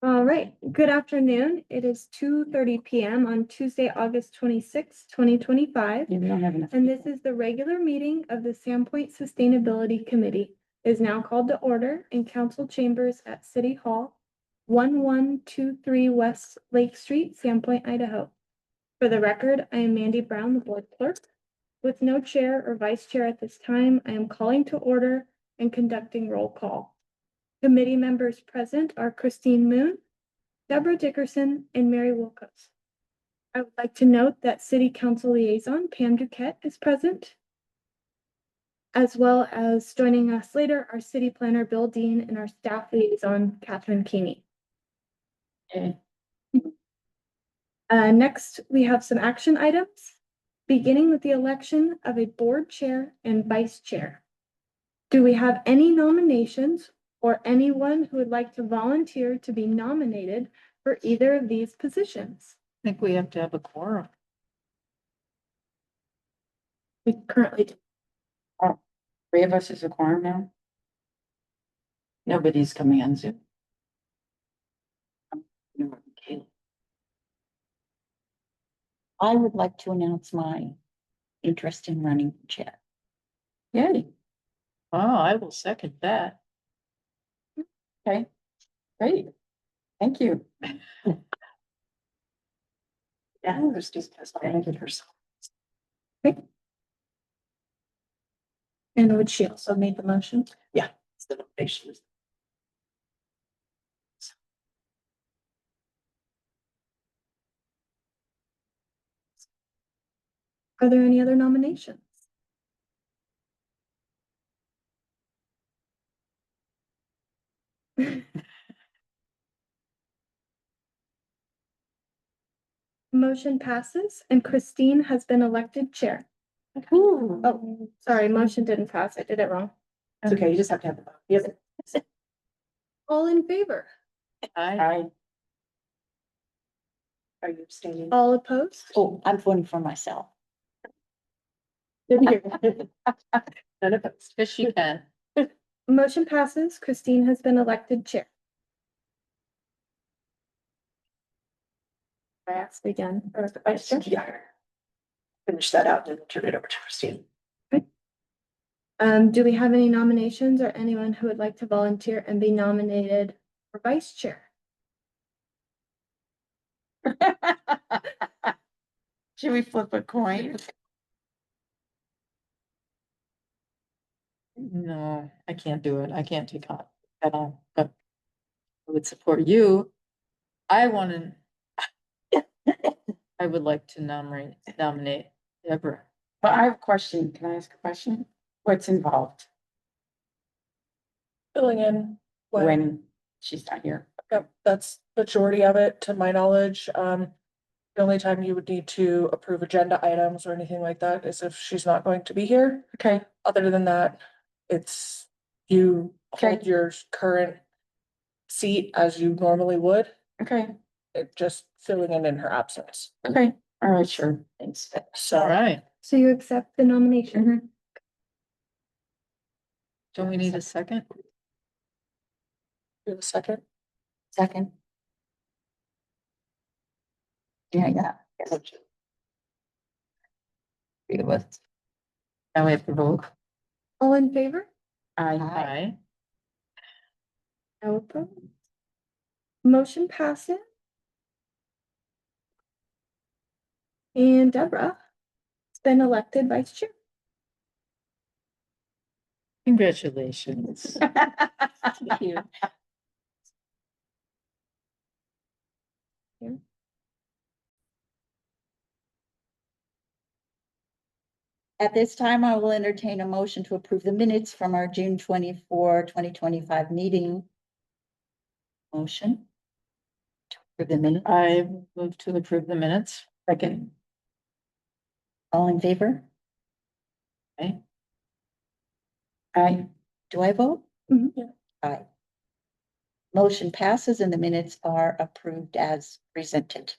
All right, good afternoon. It is 2:30 p.m. on Tuesday, August 26, 2025. We don't have enough. And this is the regular meeting of the Sandpoint Sustainability Committee. It is now called to order in council chambers at City Hall, 1123 West Lake Street, Sandpoint, Idaho. For the record, I am Mandy Brown, the board clerk. With no chair or vice chair at this time, I am calling to order and conducting roll call. Committee members present are Christine Moon, Deborah Dickerson, and Mary Wilkos. I would like to note that City Council Liaison Pam Duquette is present, as well as joining us later, our City Planner Bill Dean and our Staff Liaison Catherine Keeney. Okay. Next, we have some action items, beginning with the election of a board chair and vice chair. Do we have any nominations or anyone who would like to volunteer to be nominated for either of these positions? I think we have to have a quorum. We currently do. Three of us is a quorum now. Nobody's coming on Zoom. I would like to announce my interest in running for chair. Yay. Oh, I will second that. Okay, great. Thank you. Yeah, Christie's just nominated herself. And would she also make the motion? Yeah, it's the nomination. Are there any other nominations? Motion passes and Christine has been elected chair. Oh, sorry, motion didn't pass. I did it wrong. It's okay, you just have to have the vote. Yes. All in favor? I, Are you abstaining? All opposed? Oh, I'm voting for myself. None of us. because she can. Motion passes. Christine has been elected chair. I ask again for the vice chair. Yeah. Finish that out and then turn it over to Christine. Do we have any nominations or anyone who would like to volunteer and be nominated for vice chair? Should we flip a coin? No, I can't do it. I can't take on at all, but I would support you. I want to, I would like to nominate Deborah. Well, I have a question. Can I ask a question? What's involved Filling in when she's not here? Yep, that's majority of it, to my knowledge. The only time you would need to approve agenda items or anything like that is if she's not going to be here. Okay, Other than that, it's you Okay. hold your current seat as you normally would. okay, It just filling in her absence. okay. All right, sure. Thanks. All So right. So you accept the nomination? Don't we need a second? do the second. Second. Yeah. It was. Now we have to vote. All in favor? Aye. No opposed? Motion passes. And Deborah has been elected vice chair. Congratulations. Thank you. At this time, I will entertain a motion to approve the minutes from our June 24, 2025 meeting. Motion. To approve the minutes. I move to approve the minutes. Second. All in favor? Aye. Aye. Do I vote? Mhm. Yeah. Aye. Motion passes and the minutes are approved as presented.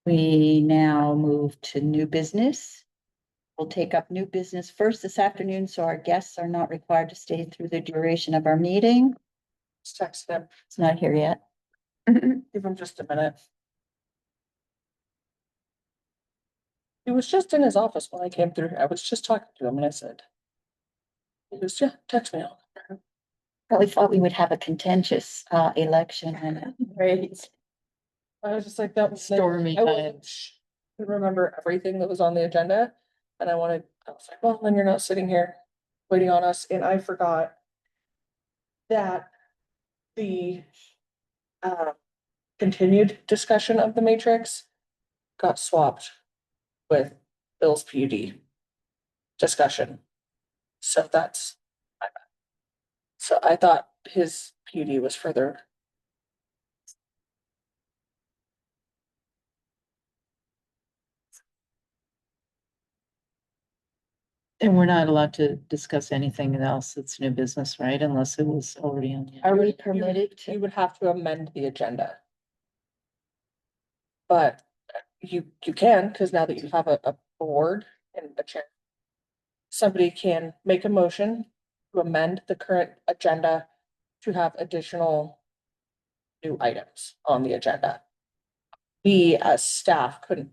We now move to new business. We'll take up new business first this afternoon, so our guests are not required to stay through the duration of our meeting. Just text him, It's not here yet. give him just a minute. He was just in his office when I came through. I was just talking to him and I said. He goes, yeah, text me. Probably thought we would have a contentious election and Right. I was just like, that was. Stormy I wasn't could remember everything that was on the agenda. And I was like, well, then you're not sitting here waiting on us. And I forgot that the continued discussion of the matrix got swapped with Bill's PUD discussion. So that's my bad. So I thought his PUD was further. And we're not allowed to discuss anything else that's new business, right? Unless it was already on. the- are we You permitted You to? would have to amend the agenda. But you can, because now that you have a board and a chair. Somebody can make a motion to amend the current agenda to have additional new items on the agenda. We as staff couldn't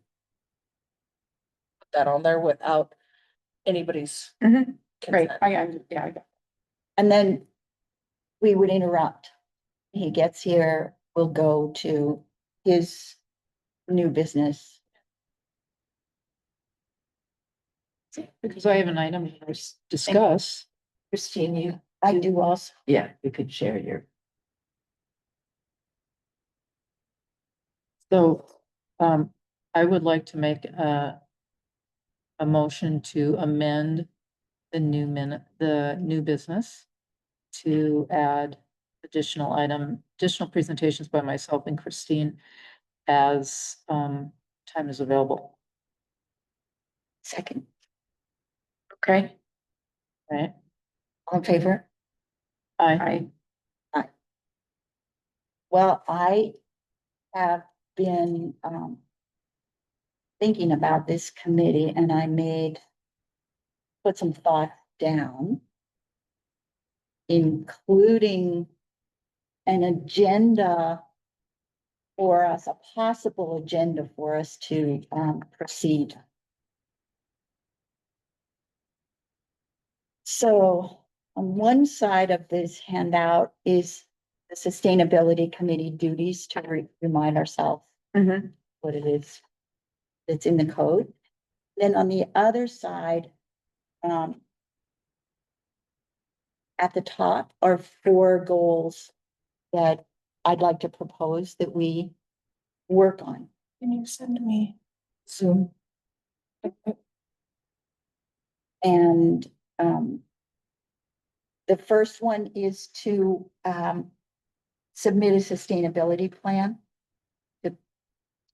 put that on there without anybody's Right, consent. yeah, I got. And then we would interrupt. He gets here, we'll go to his new business. Because I have an item to discuss. Christine, I do also. Yeah, you could share your. So, I would like to make a motion to amend the new business to add additional presentations by myself and Christine as, time is available, Second, Okay. right? all in favor? I, Well, I have been thinking about this committee and put some thought down, including an agenda for us, a possible agenda for us to proceed. So on one side of this handout is the Sustainability Committee duties to remind ourselves what it is that's in the code. Then on the other side, at the top are 4 goals that I'd like to propose that we work on. Can you send me Zoom? And the first one is to submit a sustainability plan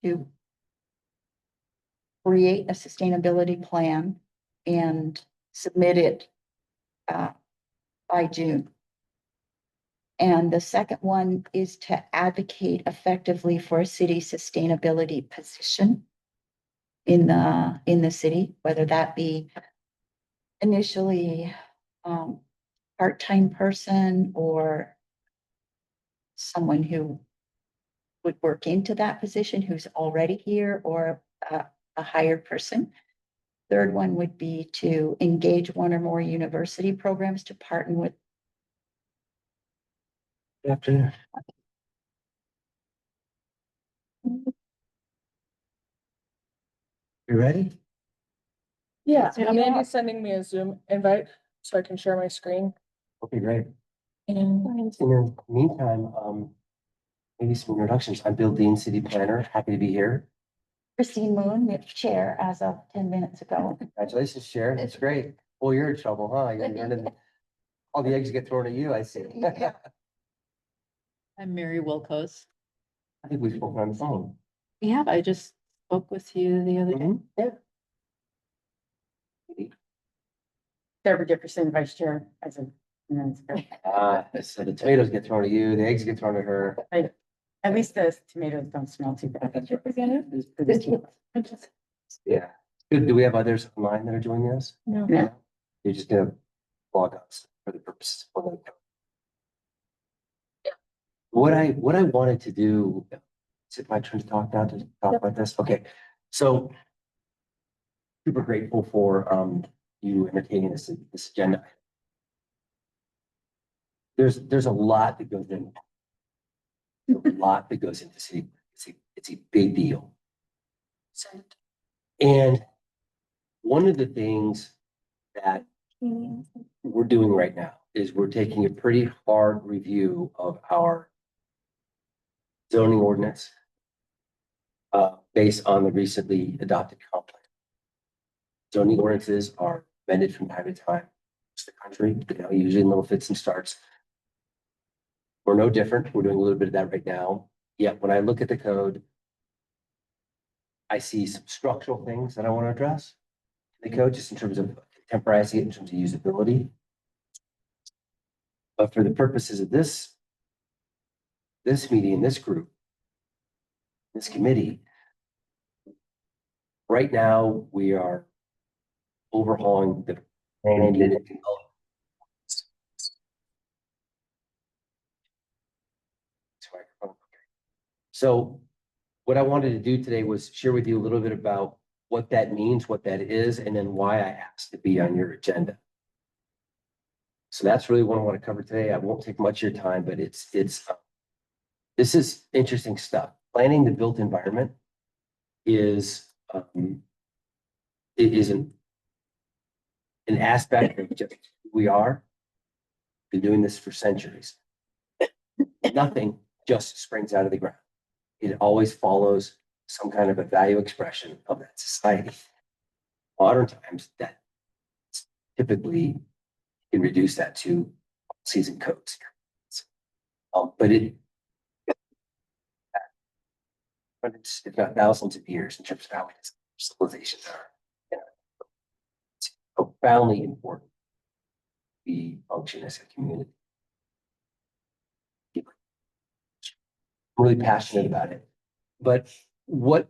to create a sustainability plan and submit it by June. And the second one is to advocate effectively for a city sustainability position in the city, whether that be initially part-time person or someone who would work into that position who's already here, or a hired person. Third one would be to engage one or more university programs to partner with. Afternoon. You ready? Yeah, Yeah. Mandy's sending me a Zoom invite so I can share my screen. Okay, great. And In the meantime, maybe some introductions. I'm Bill Dean, city planner. Happy to be here. Christine Moon, chair as of 10 minutes ago. Congratulations, Sharon. That's great. Well, you're in trouble, huh? All the eggs get thrown at you, I see. Yeah. I'm Mary Wilkos. I think we've spoken on the phone. Yeah, I just spoke with you the other day. Mhm. Deborah Dickerson, vice chair, as a. So the tomatoes get thrown at you, the eggs get thrown at her. At least the tomatoes don't smell too bad. Yeah. Good. Do we have others online that are joining us? no. No. You're just gonna log us for the purposes. of the- Yeah, what I wanted to do, is it my turn to talk now to talk about this? Okay, so super grateful for you entertaining this agenda. There's a lot that goes in. A lot that goes into city. It's a big deal. And one of the things that we're doing right now is we're taking a pretty hard review of our zoning ordinance based on the recently adopted comp plan. Zoning ordinances are amended from time to time. It's the country, usually in little fits and starts. We're no different. We're doing a little bit of that right now. Yet when I look at the code, I see some structural things that I want to address in the code, just in terms of contemporizing it, in terms of usability. But for the purposes of this meeting, this group, this committee, right now we are overhauling the planned unit development. So what I wanted to do today was share with you a little bit about what that means, what that is, and then why I asked to be on your agenda. So that's really what I want to cover today. I won't take much of your time, but this is interesting stuff. Planning the built environment is it is an aspect of just who we are. Been doing this for centuries. Nothing just springs out of the ground. It always follows some kind of a value expression of that society. Modern times, that typically can reduce that to season codes. But hundreds, if not thousands of years in terms of how civilizations are. It's profoundly important we function as a community. I'm really passionate about it. But what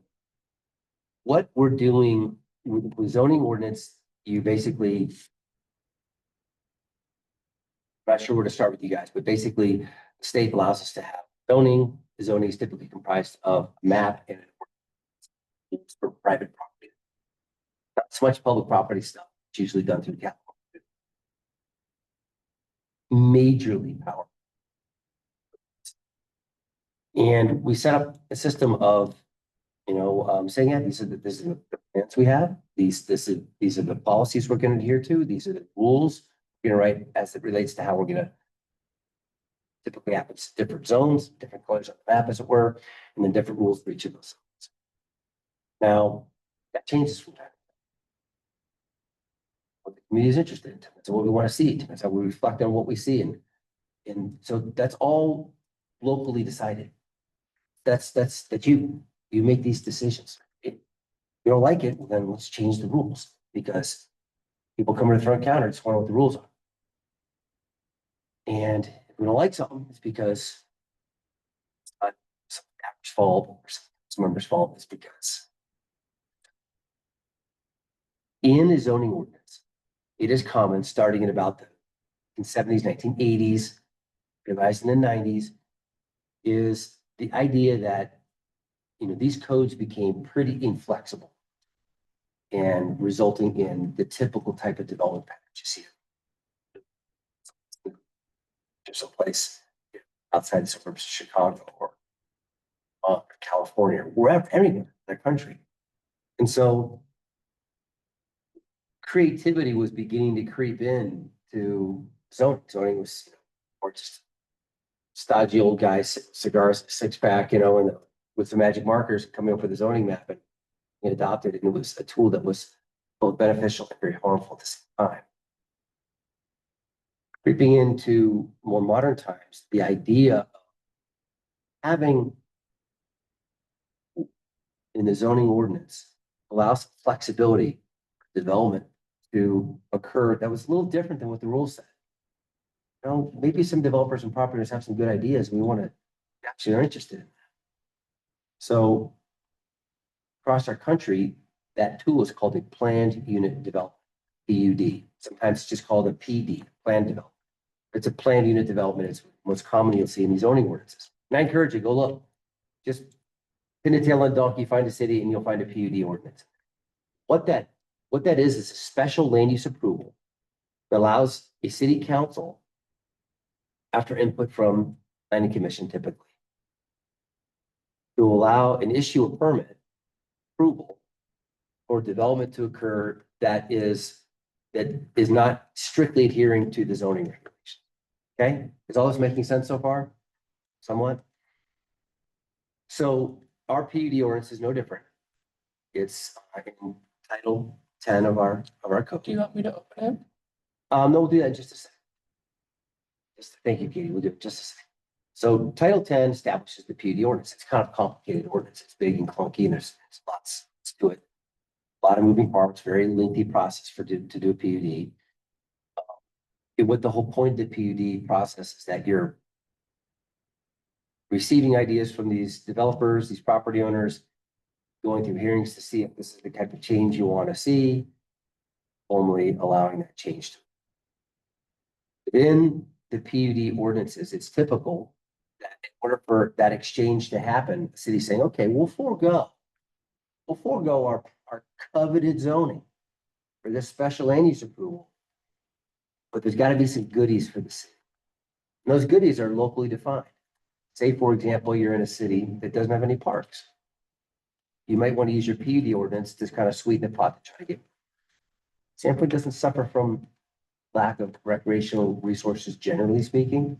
we're doing with zoning ordinance, you basically, I'm not sure where to start with you guys, but basically the state allows us to have zoning. The zoning is typically comprised of map and it's for private property. Not so much public property stuff. It's usually done through capital. Majorly powerful. And we set up a system of, saying, yeah, this is the plans we have. These are the policies we're going to adhere to. These are the rules we're going to write as it relates to how we're going to typically happens different zones, different colors on the map, as it were, and then different rules for each of those zones. Now, that changes from time to time. What the community is interested in, that's what we want to see. That's how we reflect on what we see. And so that's all locally decided. That's you make these decisions. If you don't like it, well, then let's change the rules because people come to the front counter just want to know what the rules are. And if we don't like something, it's because it's not some average fault or some member's fault. It's because in a zoning ordinance, it is common starting in about the 70s, 1980s, revised in the 90s, is the idea that these codes became pretty inflexible and resulting in the typical type of development pattern you see. There's a place outside the suburbs of Chicago or California, or wherever, anywhere in the country. And so creativity was beginning to creep in to zoning. Zoning was, or just stodgy old guy, cigars, six pack, and with the magic markers coming up with a zoning map and adopted it. And it was a tool that was both beneficial and very harmful at the same time. Creeping into more modern times, the idea of having in the zoning ordinance allows flexibility for development to occur that was a little different than what the rules said. Maybe some developers and property owners have some good ideas and we want to actually are interested in that. So across our country, that tool is called a planned unit development, PUD. Sometimes it's just called a PD, planned development. It's a planned unit development. It's most commonly you'll see in these zoning ordinances. And I encourage you, go look. Just pin a tail on a donkey, find a city, and you'll find a PUD ordinance. What that is a special land use approval that allows a city council, after input from planning commission typically, to allow and issue a permit approval for development to occur that is not strictly adhering to the zoning regulations. Okay, is all this making sense so far? Somewhat? So our PUD ordinance is no different. It's in Title 10 of our code. Do you want me to open it? No, we'll do that in just a second. Thank you, Katie. We'll do it in just a second. So Title 10 establishes the PUD ordinance. It's kind of a complicated ordinance. It's big and clunky and there's lots to it. A lot of moving parts, very lengthy process to do a PUD. What the whole point of the PUD process is that you're receiving ideas from these developers, these property owners, going through hearings to see if this is the type of change you want to see, formally allowing that change. Within the PUD ordinances, it's typical that in order for that exchange to happen, the city's saying, okay, we'll forego our coveted zoning for this special land use approval. But there's got to be some goodies for the city. And those goodies are locally defined. Say, for example, you're in a city that doesn't have any parks. You might want to use your PUD ordinance to kind of sweeten the pot to try to get. Sandpoint doesn't suffer from lack of recreational resources, generally speaking.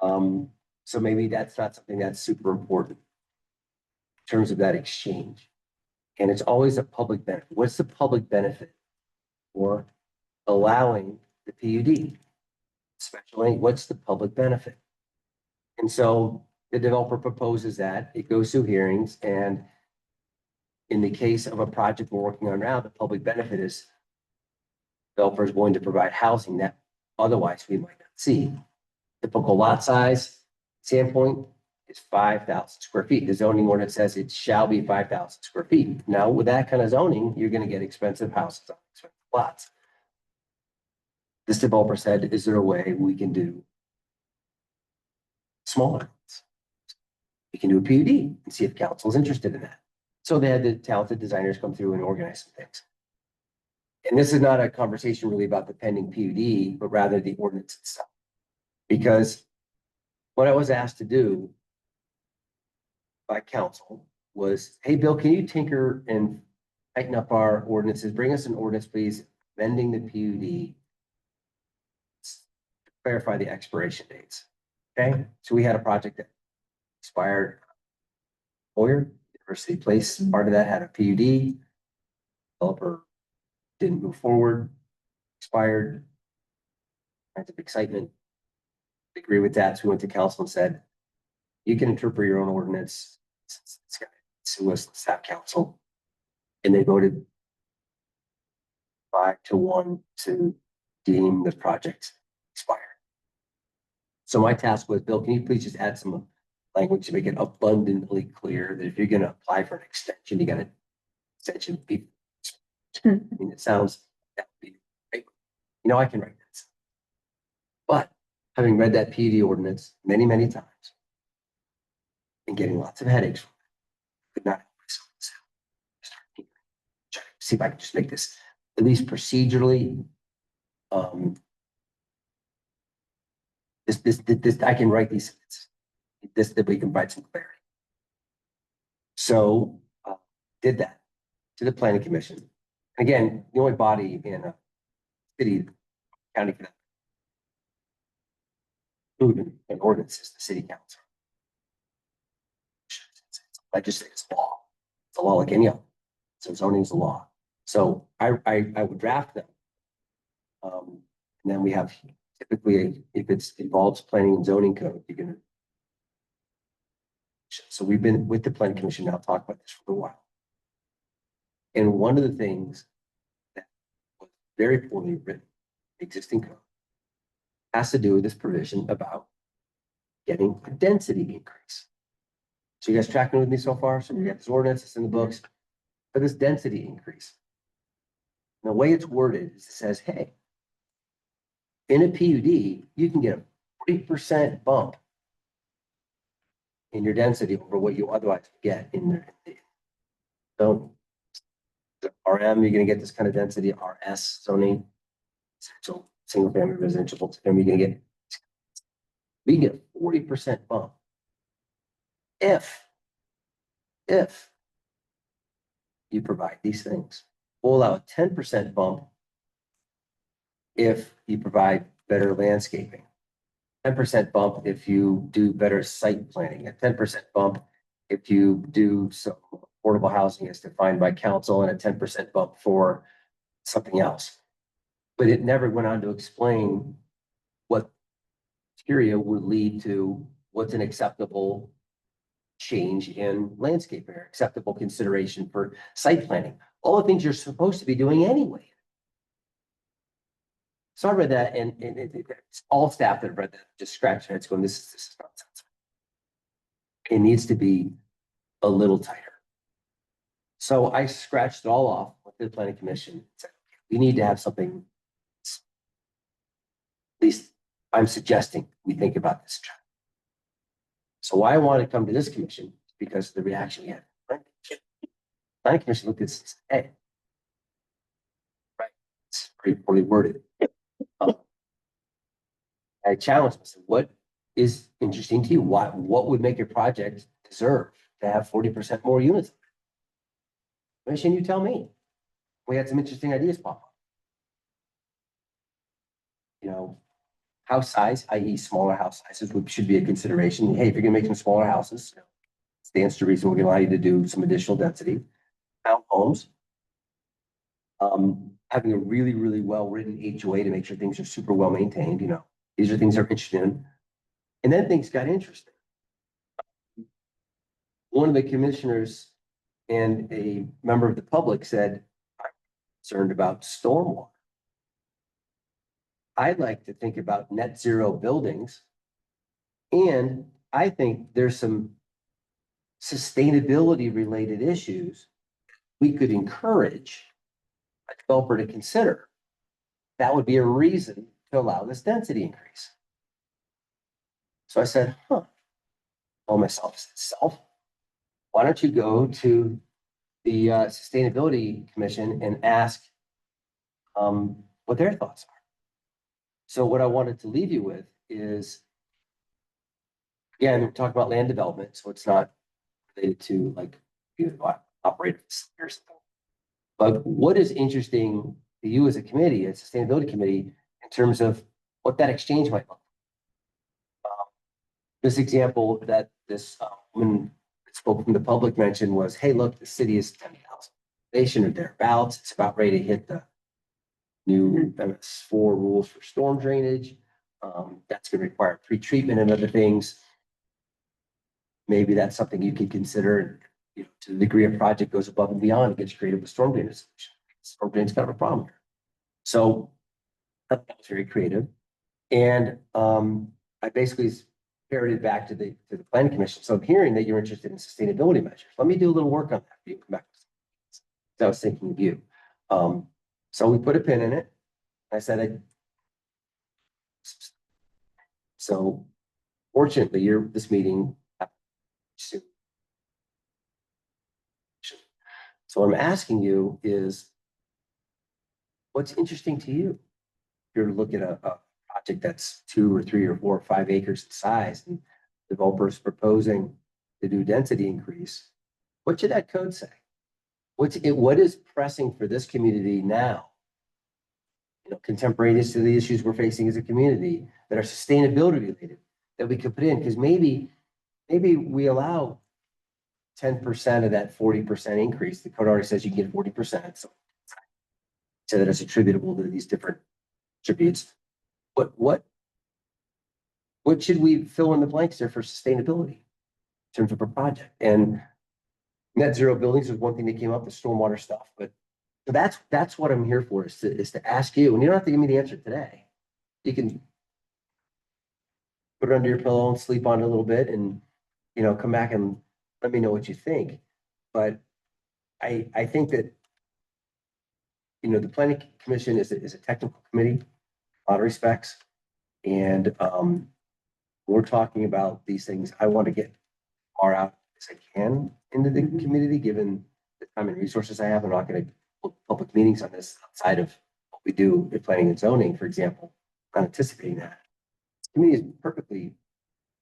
So maybe that's not something that's super important in terms of that exchange. And it's always a public benefit. What's the public benefit for allowing the PUD? Especially, what's the public benefit? And so the developer proposes that it goes through hearings, and in the case of a project we're working on now, the public benefit is developer is going to provide housing that otherwise we might not see. Typical lot size, Sandpoint is 5,000 square feet. The zoning ordinance says it shall be 5,000 square feet. Now, with that kind of zoning, you're going to get expensive houses on expensive lots. This developer said, is there a way we can do smaller lots? We can do a PUD and see if council is interested in that. So they had the talented designers come through and organize some things. And this is not a conversation really about the pending PUD, but rather the ordinance itself. Because what I was asked to do by council was, hey, Bill, can you tinker and tighten up our ordinances? Bring us an ordinance, please, amending the PUD. Clarify the expiration dates. Okay, so we had a project that expired. Boyer, University Place, part of that had a PUD. Developer didn't move forward, expired. Kinds of excitement. Agree with that. So we went to council and said, you can interpret your own ordinance. It's got to sue us, let's have council. And they voted 5-1 to deem the project expired. So my task was, Bill, can you please just add some language to make it abundantly clear that if you're going to apply for an extension, you got an extension. I mean, it sounds, that would be great. You know, I can write that. But having read that PUD ordinance many, many times and getting lots of headaches from it, could not help myself. Try to see if I can just make this at least procedurally. This, I can write these, this, that we can provide some clarity. So, did that to the planning commission. Again, the only body in a city, county, for that including an ordinance is the city council. Legislative law. It's a law like any other. So zoning is a law. So I would draft them. And then we have typically, if it's involves planning and zoning code, you're gonna. So we've been with the planning commission now, talk about this for a while. And one of the things that was very poorly written, existing code, has to do with this provision about getting a density increase. So you guys tracking with me so far? So we got this ordinance, it's in the books, for this density increase. And the way it's worded is it says, hey, in a PUD, you can get a 40% bump in your density over what you otherwise get in the. So the RM, you're gonna get this kind of density, RS zoning, residential, single family residential, and you're gonna get, we can get a 40% bump. If you provide these things, we'll allow a 10% bump if you provide better landscaping. 10% bump if you do better site planning, a 10% bump if you do some affordable housing as defined by council, and a 10% bump for something else. But it never went on to explain what criteria would lead to what's an acceptable change in landscape area, acceptable consideration for site planning, all the things you're supposed to be doing anyway. So I read that, and it's all staff that have read that just scratch their heads going, this is nonsense. It needs to be a little tighter. So I scratched it all off with the planning commission and said, we need to have something. At least I'm suggesting we think about this. So why I want to come to this commission is because of the reaction we had. Planning commission looked at this and said, hey, right, it's pretty poorly worded. I challenged myself, what is interesting to you? What would make your project deserve to have 40% more units? Commission, you tell me. We had some interesting ideas pop up. You know, house size, i.e. smaller house sizes should be a consideration. Hey, if you're gonna make some smaller houses, stands to reason we're gonna allow you to do some additional density. Townhomes. Having a really, really well-written HOA to make sure things are super well maintained, you know, these are things they're interested in. And then things got interesting. One of the commissioners and a member of the public said, I'm concerned about stormwater. I'd like to think about net zero buildings. And I think there's some sustainability related issues we could encourage a developer to consider. That would be a reason to allow this density increase. So I said, told myself, why don't you go to the Sustainability Commission and ask what their thoughts are. So what I wanted to leave you with is, again, we're talking about land development, so it's not related to like you operate or something. But what is interesting to you as a committee, a sustainability committee, in terms of what that exchange might look like? This example that this woman that spoke from the public mentioned was, hey, look, the city is 10,000 population or thereabouts. It's about ready to hit the new MS4 rules for storm drainage. That's going to require pre-treatment and other things. Maybe that's something you could consider, you know, to the degree a project goes above and beyond, it gets creative with storm drainage. Storm drainage is kind of a problem here. So that was very creative. And I basically parroted back to the planning commission. So I'm hearing that you're interested in sustainability measures. Let me do a little work on that. You come back. I was thinking of you. So we put a pin in it. I said, so fortunately, this meeting happened soon. So what I'm asking you is, what's interesting to you? If you're looking at a project that's 2 or 3 or 4 or 5 acres in size, and developers proposing to do density increase, what should that code say? What is pressing for this community now? You know, contemporaneous to the issues we're facing as a community that are sustainability related that we could put in, because maybe we allow 10% of that 40% increase. The code already says you can get 40%. So that it's attributable to these different attributes. What should we fill in the blanks there for sustainability in terms of a project? And net zero buildings is one thing that came up, the stormwater stuff, but that's what I'm here for, is to ask you, and you don't have to give me the answer today. You can put it under your pillow and sleep on it a little bit, and, you know, come back and let me know what you think. But I think that, you know, the planning commission is a technical committee. a lot of respects. And, we're talking about these things. I want to get far out as I can into the community, given the time and resources I have. I'm not gonna hold public meetings on this outside of what we do in planning and zoning, for example. I'm not anticipating that. Community is perfectly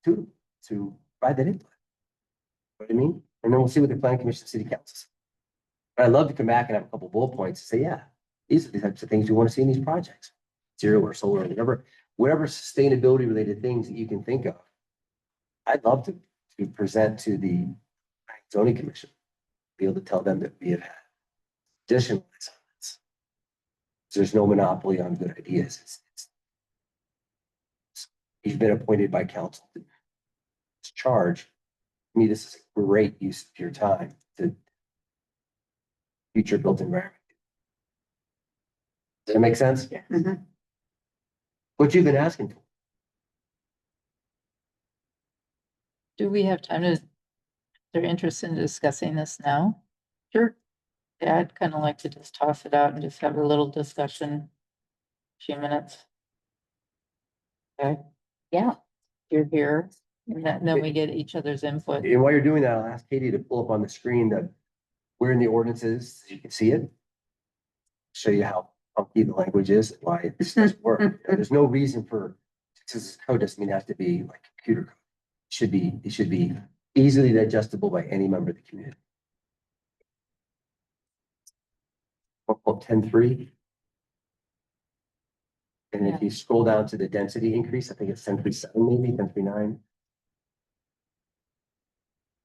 suitable to provide that input. Know what I mean? And then we'll see what the planning commission, city councils. But I'd love to come back and have a couple bullet points to say, yeah, these are the types of things we want to see in these projects. Zero or solar, or whatever sustainability related things that you can think of. I'd love to present to the zoning commission, be able to tell them that we have had additional assignments. There's no monopoly on good ideas. You've been appointed by council to charge. To me, this is a great use of your time to future built environment. Does that make sense? Yeah. What you've been asking for. Do we have time to, if they're interested in discussing this now? Sure. Yeah, I'd kind of like to just toss it out and just have a little discussion. Few minutes. Okay, Yeah, you're here, and then we get each other's input. And while you're doing that, I'll ask Katie to pull up on the screen that where in the ordinances, so you can see it. Show you how funky the language is, and why this doesn't work. There's no reason for, this code doesn't mean it has to be like computer code. It should be easily digestible by any member of the community. 10.3. And if you scroll down to the density increase, I think it's 10.7, maybe 10.9.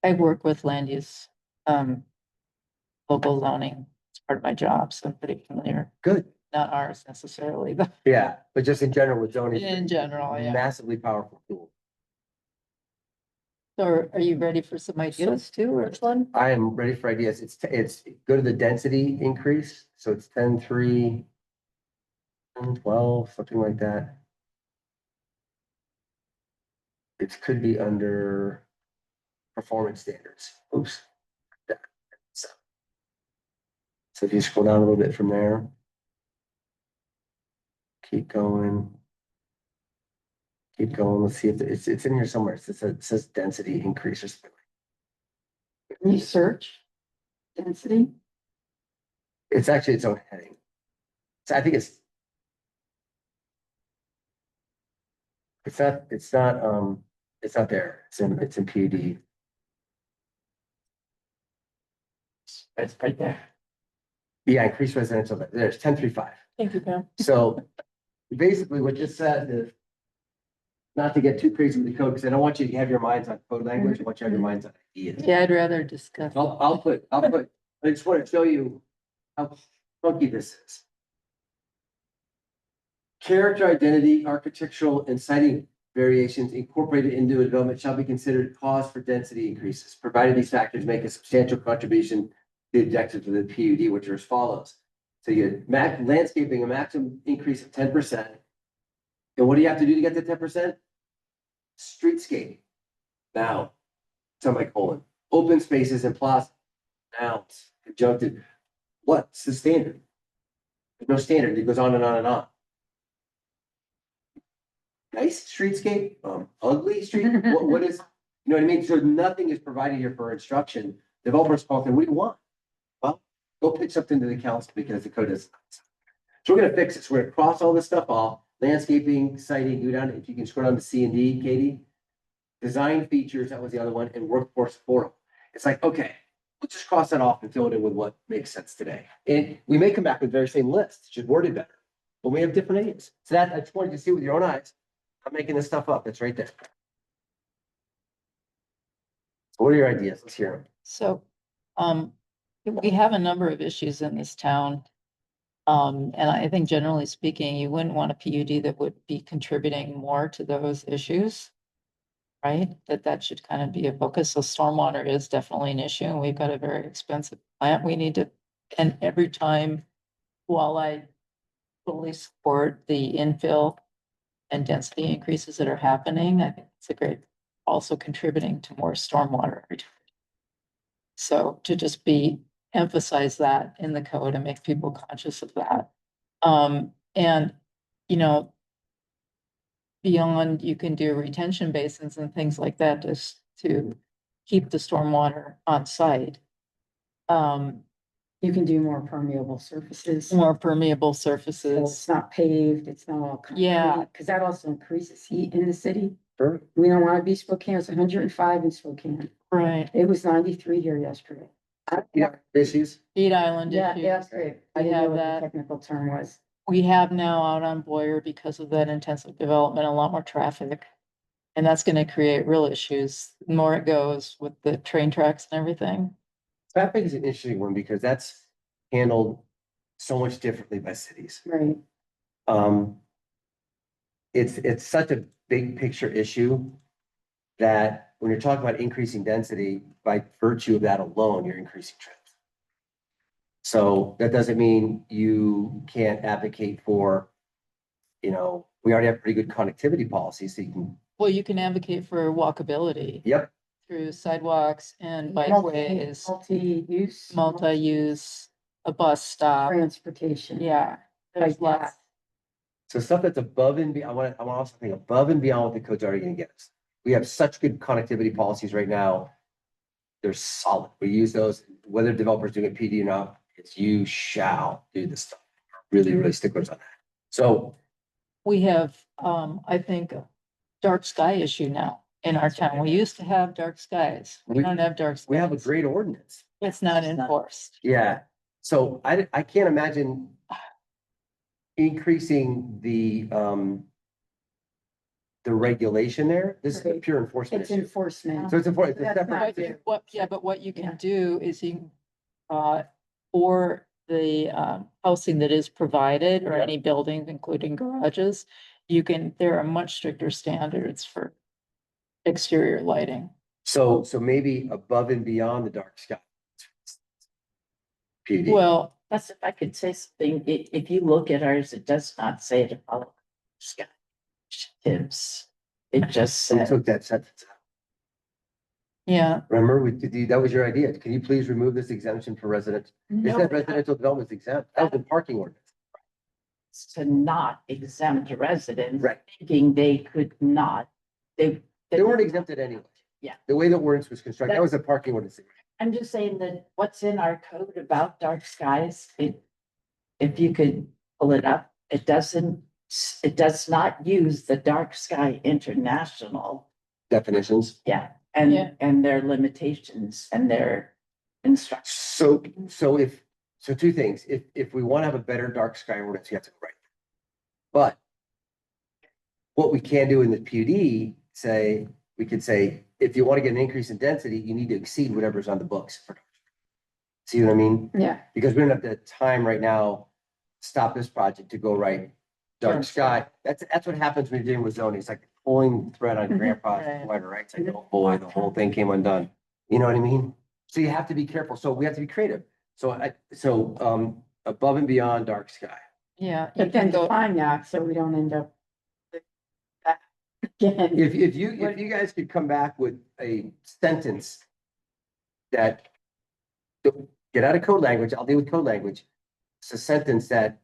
I work with land use, local zoning. It's part of my job, so I'm pretty familiar. Good. Not ours necessarily, but Yeah, but just in general with zoning. in general, yeah. Massively powerful tool. So are you ready for some ideas too, or? Which one? I am ready for ideas. It's go to the density increase. So it's 10.3, 10.12, something like that. It could be under performance standards. Oops. So if you scroll down a little bit from there. Keep going. Keep going. Let's see if it's in here somewhere. It says density increase or something. Can you search density? It's actually its own heading. So I think it's not there. It's in PUD. It's right there. Yeah, increased residential, there's 10.3.5. Thank you, Pam. So basically what this says is not to get too crazy with the code, because I don't want you to have your minds on code language. I want you to have your minds on ideas. Yeah, I'd rather discuss. I'll put, I just want to show you how funky this is. Character, identity, architectural and siting variations incorporated into a development shall be considered cause for density increases, provided these factors make a substantial contribution to the objectives of the PUD, which are as follows. So you had landscaping, a maximum increase of 10%. And what do you have to do to get to 10%? Streetscape. Now, semicolon, open spaces and plaza. Nouns, conjunctive. What's the standard? There's no standard. It goes on and on and on. Nice streetscape, ugly street. What is, you know what I mean? So nothing is provided here for instruction. Developers call them, what do you want? Well, go pitch something to the council because the code is. So we're gonna fix it. So we're gonna cross all this stuff off. Landscaping, siting, go down, if you can scroll down to C and D, Katie. Design features, that was the other one, and workforce forum. It's like, okay, let's just cross that off and fill it in with what makes sense today. And we may come back with the very same list, just worded better, but we have different names. So that, I just wanted you to see with your own eyes. I'm making this stuff up. It's right there. So what are your ideas? Let's hear them. So, we have a number of issues in this town. And I think generally speaking, you wouldn't want a PUD that would be contributing more to those issues. Right? That should kind of be a focus. So stormwater is definitely an issue, and we've got a very expensive plant. We need to, and every time, while I fully support the infill and density increases that are happening, I think it's a great, also contributing to more stormwater. So to just emphasize that in the code and make people conscious of that. And, you know, beyond, you can do retention basins and things like that just to keep the stormwater on site. You can do more permeable surfaces. More permeable So surfaces. it's not paved, it's not all concrete. Yeah. Cause that also increases heat in the city. Sure. We don't wanna be Spokane, it's 105 in Spokane. Right. It was 93 here yesterday. Yeah, issues. Heat island Yeah, issues. that's great. I We didn't know have what the that. technical term was. We have now out on Boyer, because of that intensive development, a lot more traffic. And that's gonna create real issues. The more it goes with the train tracks and everything. Traffic is an interesting one because that's handled so much differently by cities. Right. Um. It's such a big picture issue that when you're talking about increasing density, by virtue of that alone, you're increasing trips. So that doesn't mean you can't advocate for, we already have pretty good connectivity policies, so you can, Well, you can advocate for walkability yep, through sidewalks and Multi- bikeways, Multi-use. multi-use, a bus stop. Transportation. Yeah, there's Like lots. so stuff that's above and beyond, I want to also think above and beyond what the code's already gonna get us. We have such good connectivity policies right now. They're solid. We use those, whether developers doing a PD or not, it's you shall do this stuff. Really, really sticklers on that. So, We have, I think, a dark sky issue now in our town. We used to have dark skies. We We- don't have dark skies. we have a great ordinance. It's not enforced. Yeah, so I can't imagine increasing the regulation there. This is a Right. pure enforcement It's issue. enforcement. So it's important, it's a That's separate not issue. fair. But what you Yeah. can do is you, for the, housing that is provided or Yeah. any buildings, including garages, there are much stricter standards for exterior lighting. So maybe above and beyond the dark sky. PD. Well, Plus, if I could say something, if you look at ours, it does not say to follow sky initiatives. It just We says, took that sentence out. yeah, Remember, that was your idea. Can you please remove this exemption for residents? It no, said residential development is exempt. That was the parking ordinance. to not exempt residents. Right. Thinking they could not, They weren't exempted anyway. Yeah. The way the ordinance was constructed, that was a parking ordinance. I'm just saying that what's in our code about dark skies, if you could pull it up, it does not use the dark sky international. Definitions. Yeah, Yeah. and their limitations and their instructions. So two things. If we want to have a better dark sky ordinance, you have to go right. But what we can do in the PUD, we could say, if you want to get an increase in density, you need to exceed whatever's on the books. See what I mean? Yeah. Because we don't have the time right now, stop this project to go right dark sky. That's what happens when you're dealing with zoning. It's like pulling thread on grandpa's Right. sweater, right? It's like, oh boy, the whole thing came undone. You know what I mean? So you have to be careful. So we have to be creative. So above and beyond dark sky. yeah. You But then can go, define that, so we don't end up. Again. If you guys could come back with a sentence that get out of code language, I'll deal with code language. It's a sentence that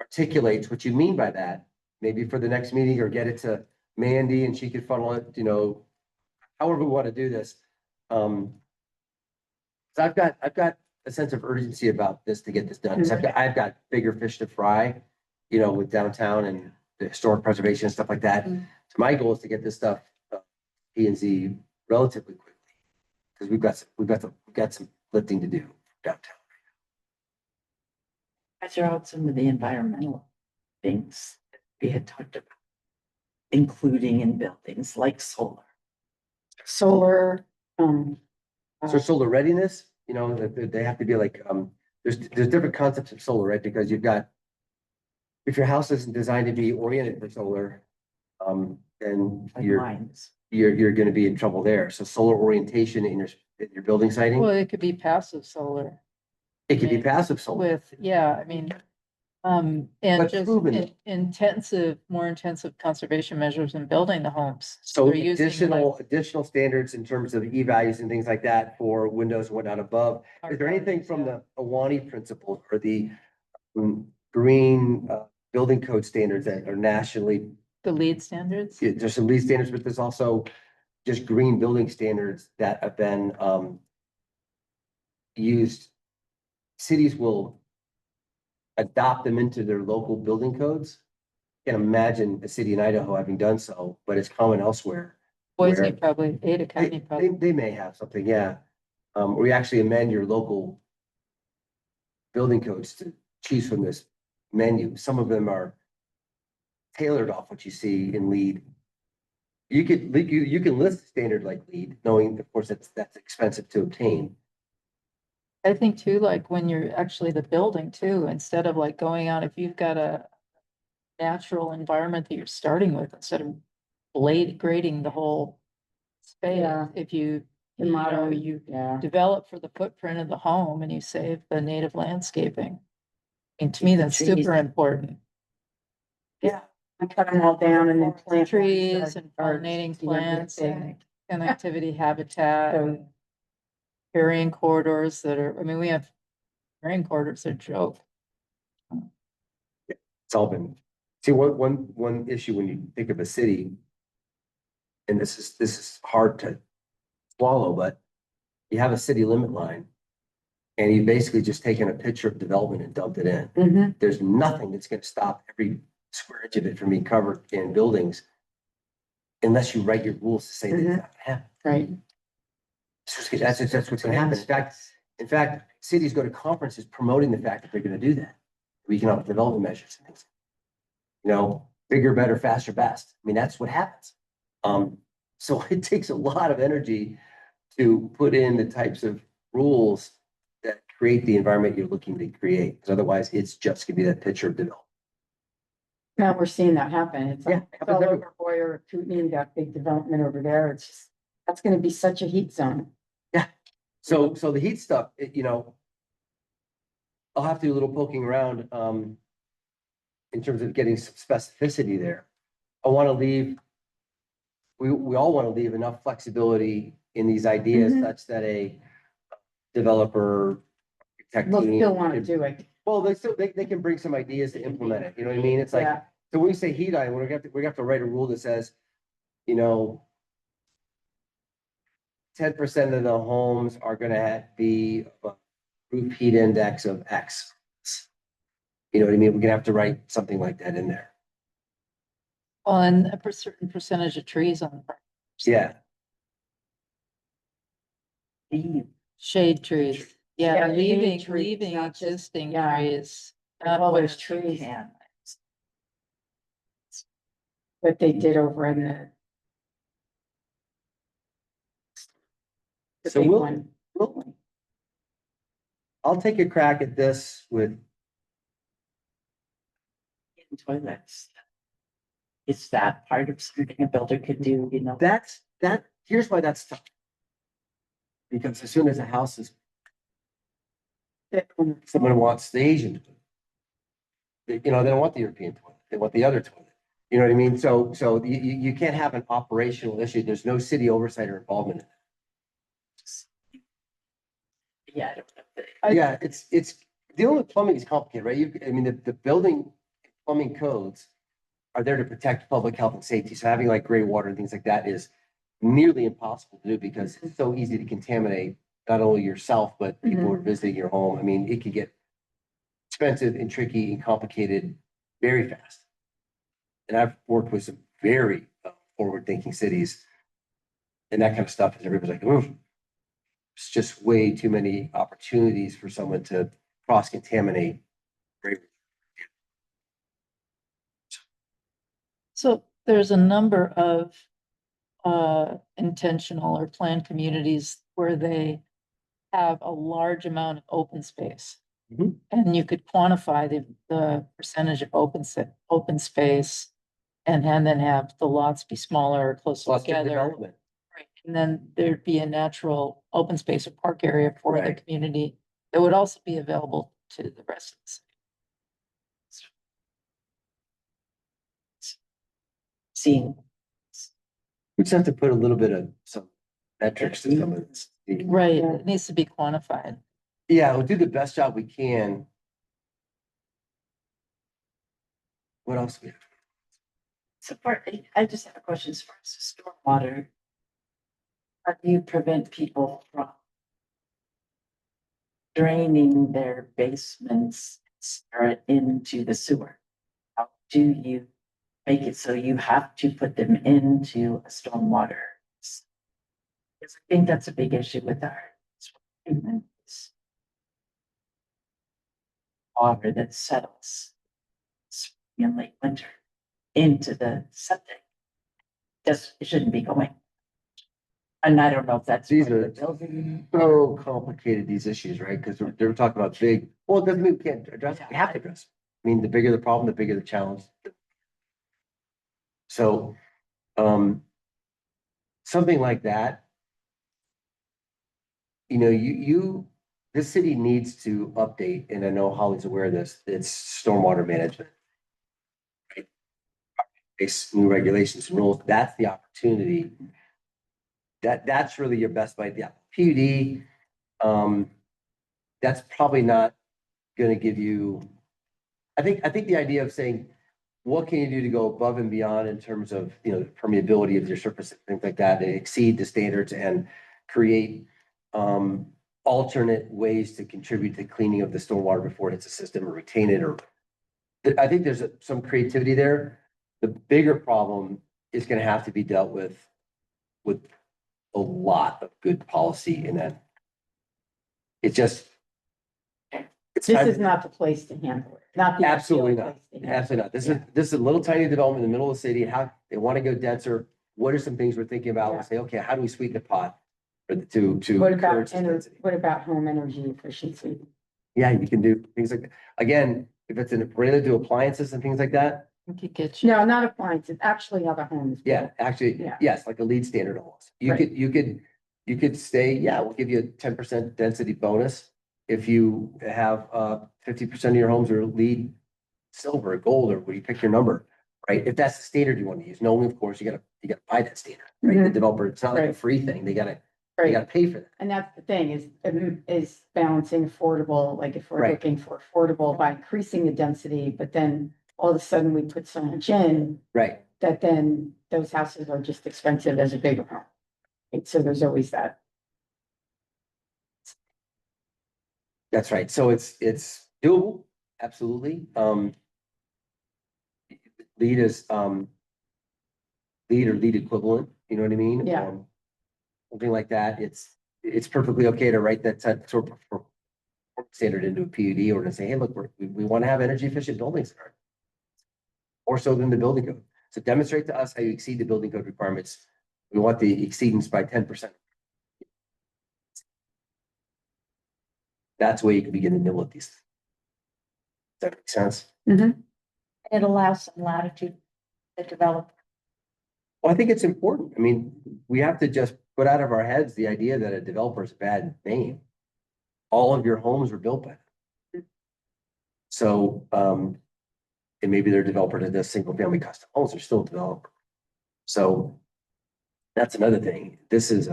articulates what you mean by that, maybe for the next meeting, or get it to Mandy and she could funnel it, however we want to do this. So I've got a sense of urgency about this to get this done. 'Cause I've got bigger fish to fry, with downtown and the historic preservation and stuff like that. Mm. So my goal is to get this stuff, P and Z relatively quickly. Because we've got some lifting to do downtown. I throw out some of the environmental things that we had talked about, including in buildings like solar. Solar, So solar readiness, they have to be like, there's different concepts of solar, right? Because if your house isn't designed to be oriented for solar, then Like you're mines. gonna be in trouble there. So solar orientation in your building well, siting, it could be passive solar it could be passive solar. with, yeah, I mean, and But just proven. more intensive conservation measures in building the homes. So They're using, additional standards in terms of E-values and things like that for windows and whatnot above. Is there anything from the Awani principle or the green building code standards that are nationally The lead standards? There's some lead standards, but there's also just green building standards that have been, used. Cities will adopt them into their local building codes. Can imagine a city in Idaho having done so, but it's common elsewhere. Boise where probably, Ada County They, probably. they may have something, yeah. Where you actually amend your local building codes to choose from this menu. Some of them are tailored off what you see in lead. You can list standard like lead, knowing, of course, that's expensive to obtain. I think too, like when you're actually the building too, instead of like going out, if you've got a natural environment that you're starting with, instead of grading the whole space, Yeah. if you, The you know, modern, you yeah. develop for the footprint of the home and you save the native landscaping. And to Keep me, the that's trees. super important. Yeah. I cut them all down and then plant Trees and or, pollinating you know, plants everything. and connectivity habitat. So- And carrying corridors that are, I mean, we have carrying corridors that are a joke. It's all been, see, one issue when you think of a city, and this is hard to swallow, but you have a city limit line. And you basically just taken a picture of development and dumped it in. Mhm. There's nothing that's gonna stop every square inch of it from being covered in buildings. Unless you write your rules to say that it's not gonna happen. Right. That's what's gonna happen. In fact, cities go to conferences promoting the fact that they're gonna do that. Economic development measures and things. You know, bigger, better, faster, best. I mean, that's what happens. So it takes a lot of energy to put in the types of rules that create the environment you're looking to create. Because otherwise, it's just gonna be that picture of development. Now we're seeing that happen. It's Yeah, like, it it's happens all everywhere. over Boyer, Kootenai, that big development over there. It's just, that's gonna be such a heat zone. So the heat stuff, I'll have to do a little poking around, in terms of getting some specificity there. I want to leave, we all want to leave enough flexibility in these ideas Mhm. such that a developer, architect We'll team still wanna could- do it. Well, they can bring some ideas to implement it, you know what I mean? It's like, Yeah. so when we say heat island, we have to write a rule that says, 10% of the homes are gonna be a roof heat index of X. You know what I mean? We're gonna have to write something like that in there. Well, and certain percentage of trees on the property. Yeah, Shade trees. Yeah, Yeah, shade leaving trees, not just- existing yeah. trees. Like not all what- those trees. What they did over in the So big we'll- one. I'll take a crack at this with, Toilets. Is that part of something a builder could do, you know? here's why that's tough. Because as soon as a house is, someone wants the Asian toilet. They don't want the European toilet, they want the other toilet. You know what I mean? So you can't have an operational issue. There's no city oversight or involvement in it. Yeah. I don't know. Yeah, it's dealing with plumbing is complicated, right? The building plumbing codes are there to protect public health and safety. So having like gray water and things like that is nearly impossible to do because it's so easy to contaminate not only yourself, but people who are visiting your home. I mean, it could get expensive and tricky and complicated very fast. And I've worked with some very forward-thinking cities and that kind of stuff. And everybody's like, ooh, it's just way too many opportunities for someone to cross-contaminate. So there's a number of intentional or planned communities where they have a large amount of open space. Mhm. And you could quantify the percentage of open space and then have the lots be smaller or closer Cluster together. development. Right. And then there'd be a natural open space or park area for the Right. community that would also be available to the rest of the city. Seeing. We just have to put a little bit of some metrics to some of this. Right, Yeah. it needs to be quantified. Yeah, we'll do the best job we can. What else we have? So I just have a question as far as the stormwater. How do you prevent people from draining their basements straight into the sewer? How do you make it so you have to put them into a stormwater? Because I think that's a big issue with our treatments. Water that settles in late winter into the septic. Just, it shouldn't be going. And I don't know if that's. These part of are the building. so complicated, these issues, right? Because they're talking about big, well, it doesn't mean we can't address, it. We have to address. it. I mean, the bigger the problem, the bigger the challenge. So, something like that. You know, this city needs to update, and I know Holly's aware of this, it's stormwater management. Right? It's new regulations and rules, that's the opportunity. That's really your best bet, yeah. PUD, that's probably not gonna give you. I think the idea of saying, what can you do to go above and beyond in terms of, you know, permeability of your surface, things like that, and exceed the standards and create alternate ways to contribute to cleaning of the stormwater before it hits the system or retain it, or I think there's some creativity there. The bigger problem is gonna have to be dealt with a lot of good policy in that. It's just. It's This time- is not the place to handle it, not the. Absolutely ideal not. place to handle it. Absolutely not. This is a little tiny development in the middle of the city. How they want to go denser. What are some things we're thinking about? Yeah. We'll say, okay, how do we sweeten the pot for the to What encourage about, this density? what about home energy efficiency? Yeah, you can do things like, again, if it's related to appliances and things like that. We could get you. No, not appliances, actually how the home is Yeah, built. actually, Yeah. yes, like a lead standard almost. Right. You could say, yeah, we'll give you a 10% density bonus. If you have 50% of your homes are lead silver, gold, or what you pick your number, right? If that's the standard you want to use, knowing, of course, you gotta buy that standard, right? The Mhm. developer, it's not like a Right. free thing. They gotta Right, pay for that. and that's the thing is balancing affordable, like if we're Right. looking for affordable by increasing the density, but then all of a sudden we put so much in Right. that then those houses are just expensive as a bigger home. And so there's always that. That's right. So it's doable, absolutely. Lead is lead or lead equivalent, you know what I mean? Yeah. Something like that. It's perfectly okay to write that sort of standard into a PUD or to say, hey, look, we want to have energy efficient buildings. More so than the building code. So demonstrate to us how you exceed the building code requirements. We want the exceedance by 10%. That's where you can begin to nibble at these. Does that make sense? It allows some latitude to develop. Well, I think it's important. I mean, we have to just put out of our heads the idea that a developer is a bad name. All of your homes were built by them. So, and maybe they're a developer that does single family custom homes, they're still a developer. So that's another thing. This is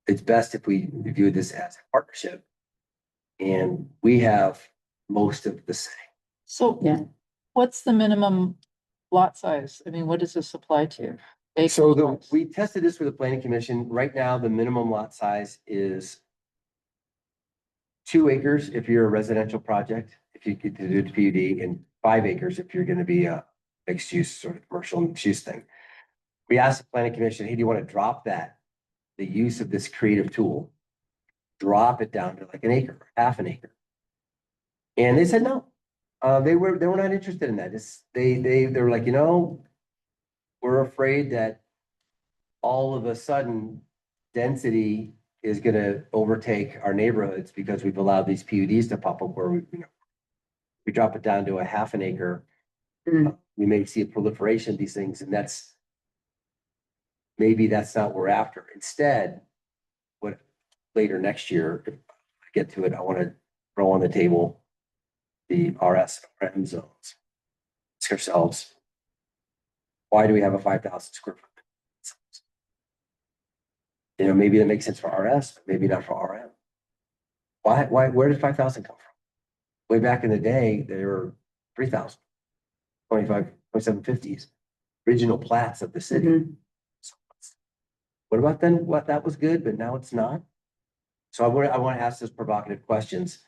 it's best if we view this as a partnership. And we have most of the say. So. Yeah. What's the minimum lot size? I mean, what does this apply to? So Acre-wise? we tested this with the planning commission. Right now, the minimum lot size is 2 acres if you're a residential project, if you get to do the PUD, and 5 acres if you're gonna be a mixed use sort of commercial mixed use thing. We asked the planning commission, hey, do you want to drop that? The use of this creative tool, drop it down to like an acre, half an acre. And they said no. They were not interested in that. They were like, we're afraid that all of a sudden density is gonna overtake our neighborhoods because we've allowed these PUDs to pop up where we drop it down to a half an acre. We may see a proliferation of these things, and maybe that's not what we're after. Instead, what later next year, if I get to it, I want to throw on the table the RS and RM zones. Ask ourselves, why do we have a 5,000 square foot? Maybe that makes sense for RS, but maybe not for RM. Where did 5,000 come from? Way back in the day, they were 3,000. 2750s, original plats of the city. Mhm. What about then? What that was good, but now it's not? So I want to ask those provocative questions,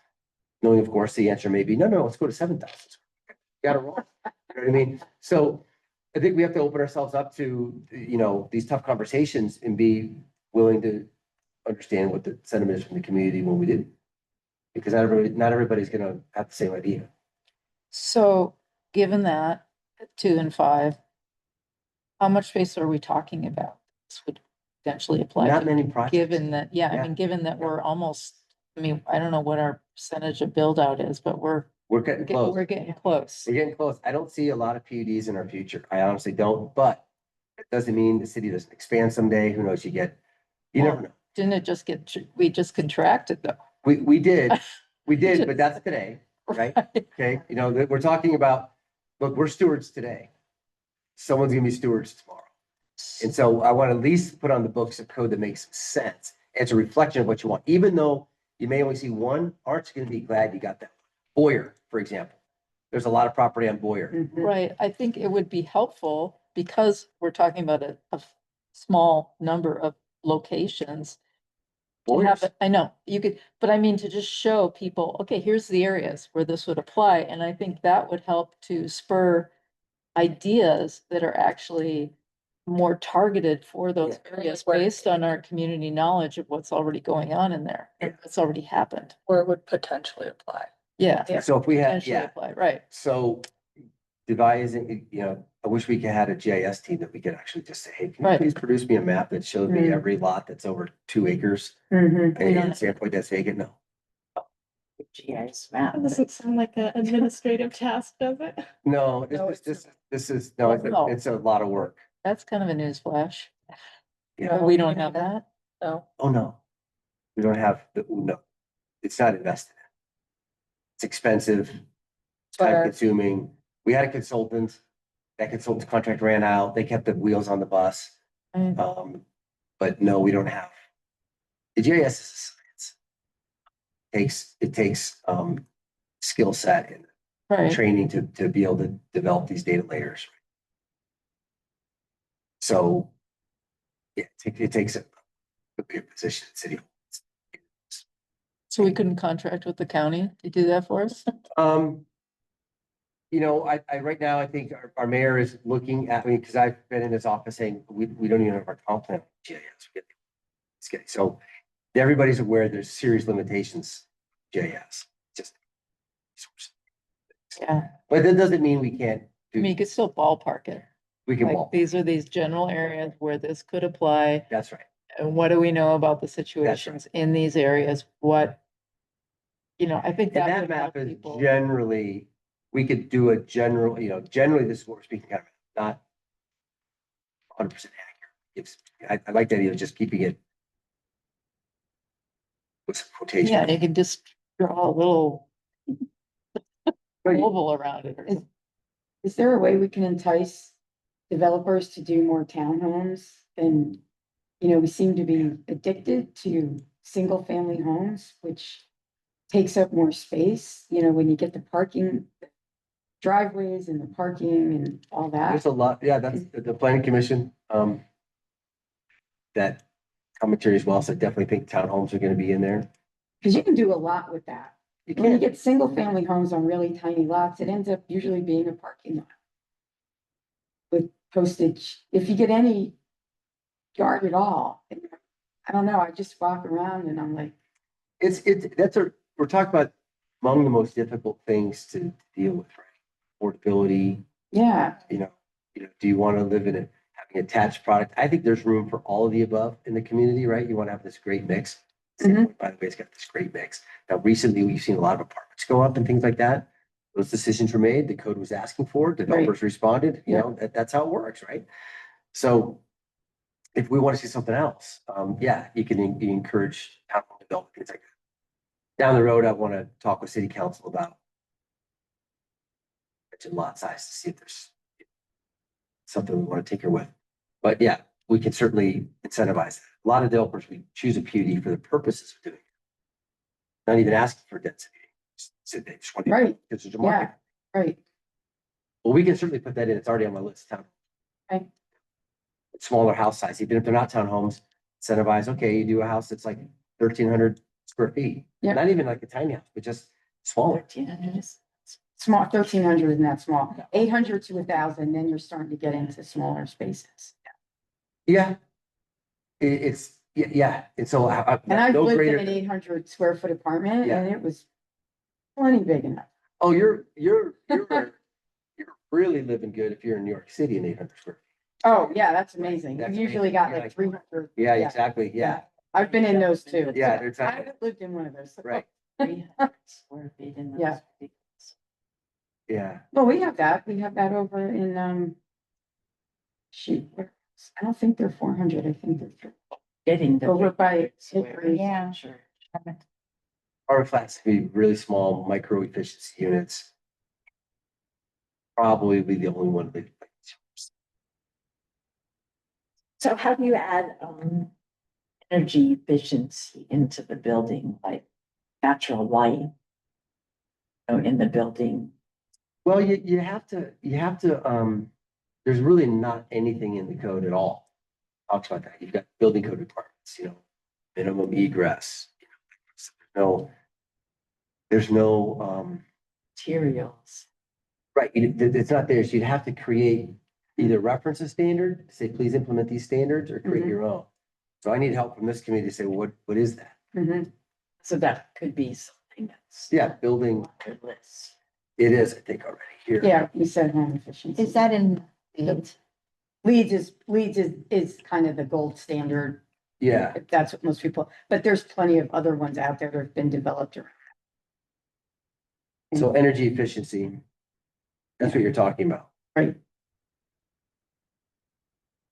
knowing of course the answer may be, no, let's go to 7,000. Got it wrong. You know what I mean? So I think we have to open ourselves up to, these tough conversations and be willing to understand what the sentiment is from the community when we do. Because not everybody's gonna have the same idea. So, given that, 2 and 5, how much space are we talking about? This would potentially apply Not to, many projects. given that, I Yeah. mean, given that we're almost, I mean, I don't know what our percentage of build out is, but We're getting close. we're getting close. We're getting close. I don't see a lot of PUDs in our future. I honestly don't, but it doesn't mean the city doesn't expand someday. Who knows? You never know. Didn't it just we just contracted though? We did, but that's today, right? Okay, we're talking about, look, we're stewards today. Someone's gonna be stewards tomorrow. And so I want to at least put on the books a code that makes sense. It's a reflection of what you want, even though you may only see one, Art's gonna be glad you got that. Boyer, for example. There's a lot of property on Boyer. Mhm. Right, I think it would be helpful because we're talking about a small number of locations. To have Boyer's, it, I know, you could, but I mean, to just show people, okay, here's the areas where this would apply, and I think that would help to spur ideas that are actually more targeted for those areas Where- based on our community knowledge of what's already going on in there, and what's already happened. Where it would potentially apply. Yeah. so if we had, Potentially yeah, apply, right, so devising, I wish we could had a GIS team that we could actually just say, hey, can you Right. please produce me a map that showed me Mm. every lot that's over 2 acres? Mhm. We don't- And Sandpoint that's vacant? No. GIS map. That doesn't sound like an administrative task, does it? No, No, this is, no, No. it's a lot of work. that's kind of a news flash. Yeah. We don't have that. No, Oh, no. We don't have, no, it's not invested in. It's expensive, but time our, consuming. We had a consultant, that consultant's contract ran out, they kept the wheels on the bus. Right. But no, we don't have. The GIS is a science. It takes, skill set and Right, training to be able to develop these data layers. So, yeah, it takes a big position in city. so we couldn't contract with the county to do that for us? Um, I right now, I think our mayor is looking at me, because I've been in his office saying, we don't even have our comp plan. GIS. It's getting, so everybody's aware there's serious limitations, GIS, just. Yeah, But that doesn't mean we can't I mean, you do, could still ballpark it. we can Like, walk. these are these general areas where this could apply. That's right. And what do we know about the situations in these areas? What? I think And that that would map help is people. generally, we could do a general, generally this is what we're speaking of, not 100% accurate. I like that idea of just keeping it with some quotation. Yeah, you can just draw a little But you- oval around it. Or Is- Is there a way we can entice developers to do more townhomes? And, we seem to be addicted to single-family homes, which takes up more space, when you get the parking, driveways and the parking and all There's that. a lot, yeah, that's the planning commission, that commentary as well, so I definitely think townhomes are gonna be in there. Because you can do a lot with that. You When you can, get single-family homes on really tiny lots, it ends up usually being a parking lot. With postage, if you get any yard at all, I don't know, I just walk around and I'm like, we're talking about among the most difficult things to deal with, right? Affordability, yeah, do you want to live in having attached product? I think there's room for all of the above in the community, right? You want to have this great mix. Sandpoint, by the way, it's got this great mix. Now, recently, we've seen a lot of apartments go up and things like that. Those decisions were made, the code was asking for, it, developers responded, that's how it works, right? So if we want to see something else, yeah, you can encourage townhome development, things like that. Down the road, I want to talk with city council about lot size to see if there's something we want to tinker with. But yeah, we can certainly incentivize that. A lot of developers, we choose a PUD for the purposes of doing it. Not even asking for density. So they just want to, right, because there's a market. right. Well, we can certainly put that in. It's already on my list. Town. Okay. Smaller house size, even if they're not townhomes, incentivize, okay, you do a house that's like 1,300 square feet. Yeah. Not even like a tiny house, but just smaller. 1,300 is- Small, 1,300 is not small, 800 to 1,000, then you're starting to get into smaller spaces. Yeah. It's, yeah, and so And I've no lived in greater. an 800 square foot apartment Yeah. and it was plenty big enough. Oh, you're really living good if you're in New York City in 800 square. Oh, yeah, that's amazing. That's You usually got amazing. like 300. Yeah, exactly, yeah, I've been in those too. yeah, there's, I haven't lived in one of those. right, 300 square feet in Yeah. those. yeah. Well, we have that. We have that over in, shoot, I don't think they're 400. I think they're Getting the. Over by 300 square Hickory. Yeah. Sure. Our flats can be really small micro efficiency units. Probably be the only one that. So how do you add, energy efficiency into the building, like natural light? In the building? Well, you have to, there's really not anything in the code at all. Talks about that. You've got building code requirements, minimum egress. There's no, Materials. right, it's not there. So you'd have to create either reference a standard, say, please implement these standards or create Mhm. your own. So I need help from this committee to say, well, what is that? Mhm. So that could be something that's. Yeah, building, on your list. it is, I think, already here. Yeah, we said home efficiency. Is that in Leeds? Leeds is kind of the gold standard. Yeah, If that's what most people, but there's plenty of other ones out there that have been developed around. so energy efficiency. That's what you're talking about. Right.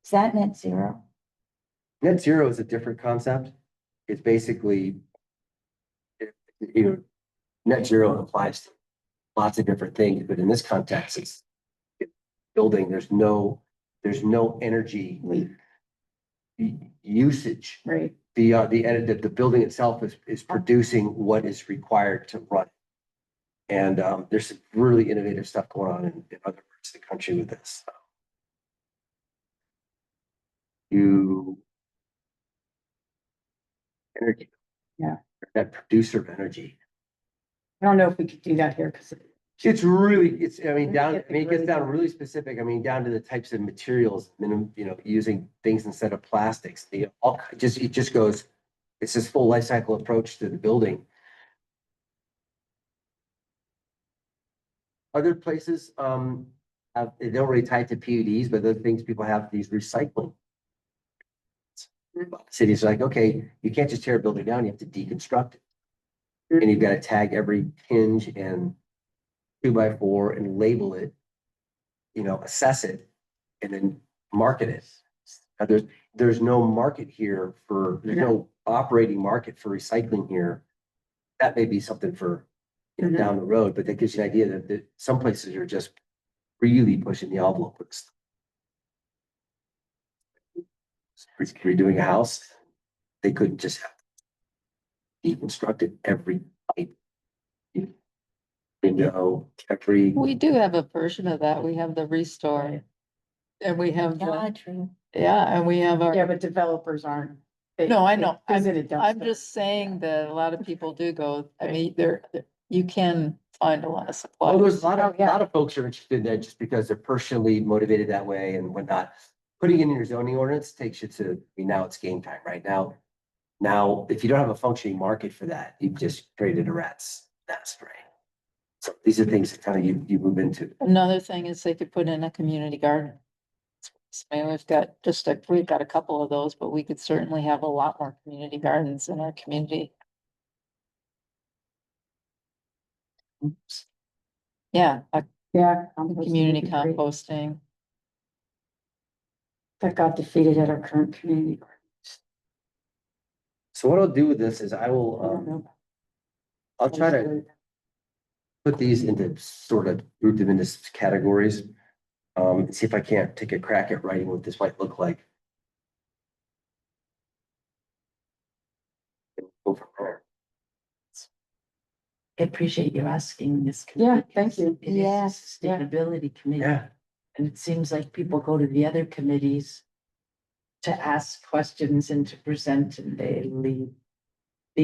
Is that net zero? Net zero is a different concept. It's basically, net zero applies to lots of different things, but in this context, it's building, there's no energy usage. Right. The building itself is producing what is required to run. And there's some really innovative stuff going on in other parts of the country with this. Energy. Yeah. That producer of energy. I don't know if we could do that here because It's really, I mean, It it gets really down down. really specific. I mean, down to the types of materials, using things instead of plastics. It just goes, it's this full life cycle approach to the building. Other places, they don't really tie it to PUDs, but the things people have these recycling. Cities are like, okay, you can't just tear a building down, you have to deconstruct it. And you've got to tag every hinge and 2x4 and label it, assess it, and then market it. Now, there's no market here there's no operating market for recycling here. That may be something for, Mhm. down the road, but that gives you an idea that some places are just really pushing the envelope with this. Redoing a house, they couldn't just have deconstructed every pipe, window, every. We do have a version of that. We have the restore. And we have, True. and we have yeah, our, but developers aren't. they- no, I they know. Visit a I'm dumpster. just saying that a lot of people do go, I mean, you can find a lot of Well, there's supplies. a lot Oh, of, yeah. lot of folks are interested in that just because they're personally motivated that way and whatnot. Putting it in your zoning ordinance takes you to, now it's game time right now. Now, if you don't have a functioning market for that, you've just created a rat's nest, right? So these are things that kind of you move into. Another thing is they could put in a community garden. I mean, we've got a couple of those, but we could certainly have a lot more community gardens in our community. Oops. Yeah, Yeah. community composting would be great. composting. That got defeated at our current community. garden. So what I'll do with this is I I don't will, know. I'll try to put these into sort of group them into categories. And see if I can't take a crack at writing what this might look like. Go from there. appreciate you asking this. Yeah, committee, thank you. because it is a Yes, yeah. Sustainability committee, Yeah, and it seems like people go to the other committees to ask questions and to present, and they leave.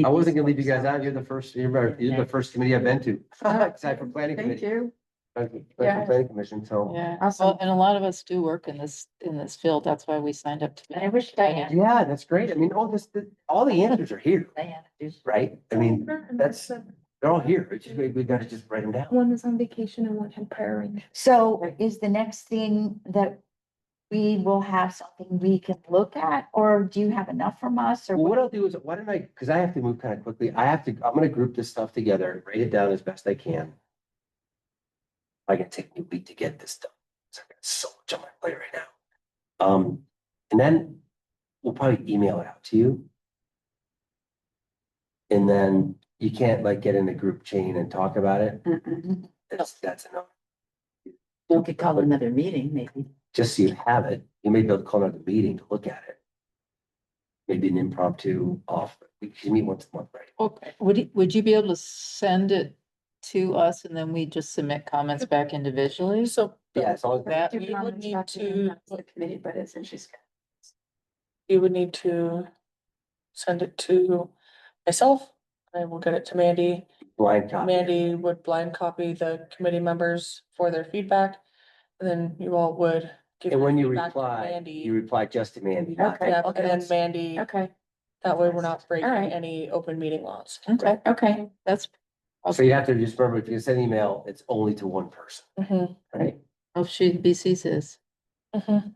I wasn't gonna leave you guys out. You're the first committee I've been to, Oh, aside from planning Thank committee. you. Aside from Yeah. Planning commission, so. Yeah, Awesome. well, and a lot of us do work in this field. That's why we signed up to. And I wish Diana, Yeah, that's great. I mean, all the answers are here, Diana, do. right? I mean, they're all here. It's just, we gotta just write them down. One is on vacation and one had prior arrangement. so is the next thing that we will have something we can look at, or do you have enough from us, or Well, what? what I'll do is, why don't I, because I have to move kind of quickly, I'm gonna group this stuff together, write it down as best I can. I can take me a week to get this done. So I've got so much on my plate right now. And then we'll probably email it out to you. And then you can't like get in a group chain and talk about it. Mm-mm. That's enough. We could call another meeting, maybe. Just so you have it, you may be able to call another meeting to look at it. Maybe an impromptu off, we can meet once a month, right? Okay, would you be able to send it to us and then we just submit comments back individually? So Yeah, as long as. That, Do you would comments need back to to- them, that's the committee, but it's interesting. you would need to send it to myself. I will get it to Mandy. Blind copy. Mandy would blind copy the committee members for their feedback. And then you all would give. And when you feedback to reply, Mandy. you reply just to Mandy. not to- Okay. Yeah, and then Mandy, Okay, that way we're not breaking Alright. any open meeting laws. okay, okay, that's, So you have to just remember, if you send an email, it's only to one person, Mhm, right? oh, she BC's is, mhm.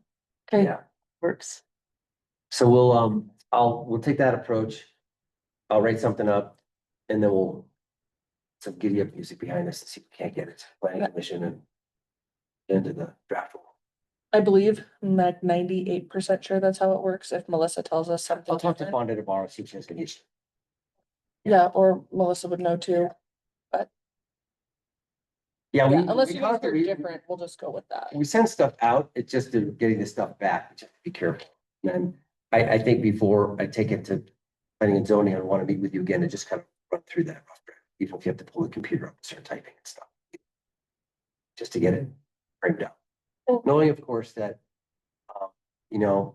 okay. Yeah. works. So we'll take that approach. I'll write something up and then we'll some giddy up music behind us and see if we can't get it to planning commission and into the draft. I believe I'm like 98% sure that's how it works. If Melissa tells us something I'll talk to different. Fonda tomorrow, see if she has any issue. Yeah, or Melissa would know too. Yeah, Yeah, unless we you guys hear constantly- different, we'll just go with that. We send stuff out, it's just getting the stuff back, we just have to be careful. And I think before I take it to planning and zoning, I want to meet with you again and just kind of run through that rough draft, even if you have to pull the computer up and start typing and stuff. Just to get it framed up. Knowing, of course, that, you know,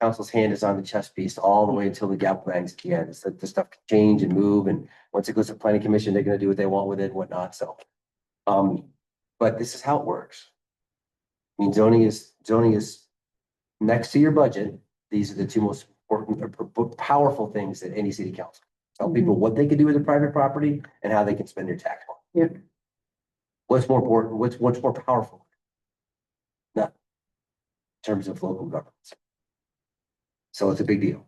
council's hand is on the chess piece all the way until the gavel bangs at the end. It's that the stuff can change and move, and once it goes to planning commission, they're gonna do what they want with it and whatnot, so. But this is how it works. I mean, zoning is next to your budget. These are the two most important, or powerful things that any city council. Tell people what they can do with their private property and how they can spend their tax money. Yep. What's more important, what's more powerful? Nothing. In terms of local governments. So it's a big deal.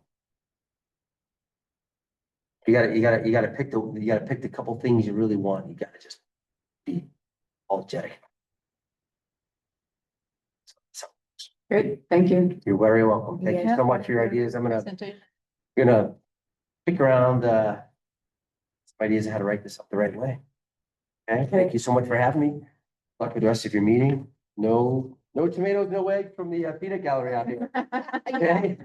You gotta pick the couple things you really want. You gotta just be apologetic. So, Great, thank you. you're very welcome. Thank you Yeah. so much for your ideas. I'm Presentation. gonna pick around, some ideas of how to write this up the right way. Okay, thank you so much for having me. Luck with the rest of your meeting. No tomatoes, no egg from the peanut gallery out here. Okay?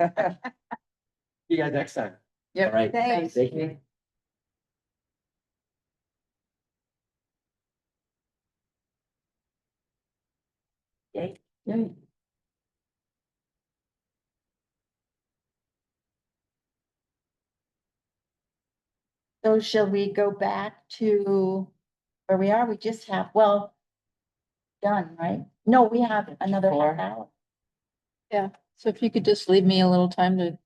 See you guys next time. Yep. All right. Thanks. Thank you. Yay. So shall we go back to where we are? We just have, well, done, right? No, we have another half hour. Yeah, so if you could just leave me a little time to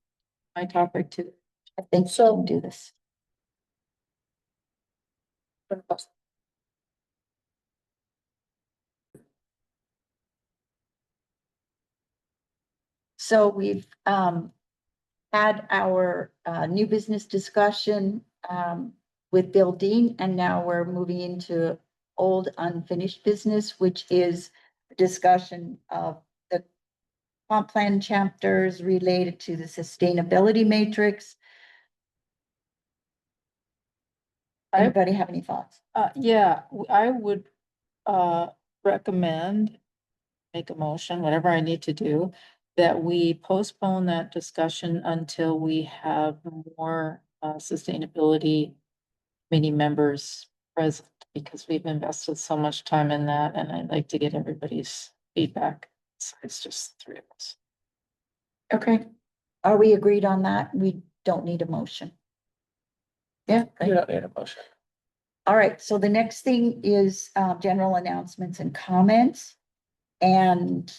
my topic too. I think so. Can do this. So we've had our new business discussion with Bill Dean, and now we're moving into old unfinished business, which is a discussion of the comp plan chapters related to the sustainability matrix. Anybody have any thoughts? Yeah, I would, recommend, make a motion, whatever I need to do, that we postpone that discussion until we have more, sustainability committee members present because we've invested so much time in that and I'd like to get everybody's feedback. So it's just 3 of us. Okay, Are we agreed on that? We don't need a motion. yeah, You don't need a motion. All right, so the next thing is general announcements and comments. And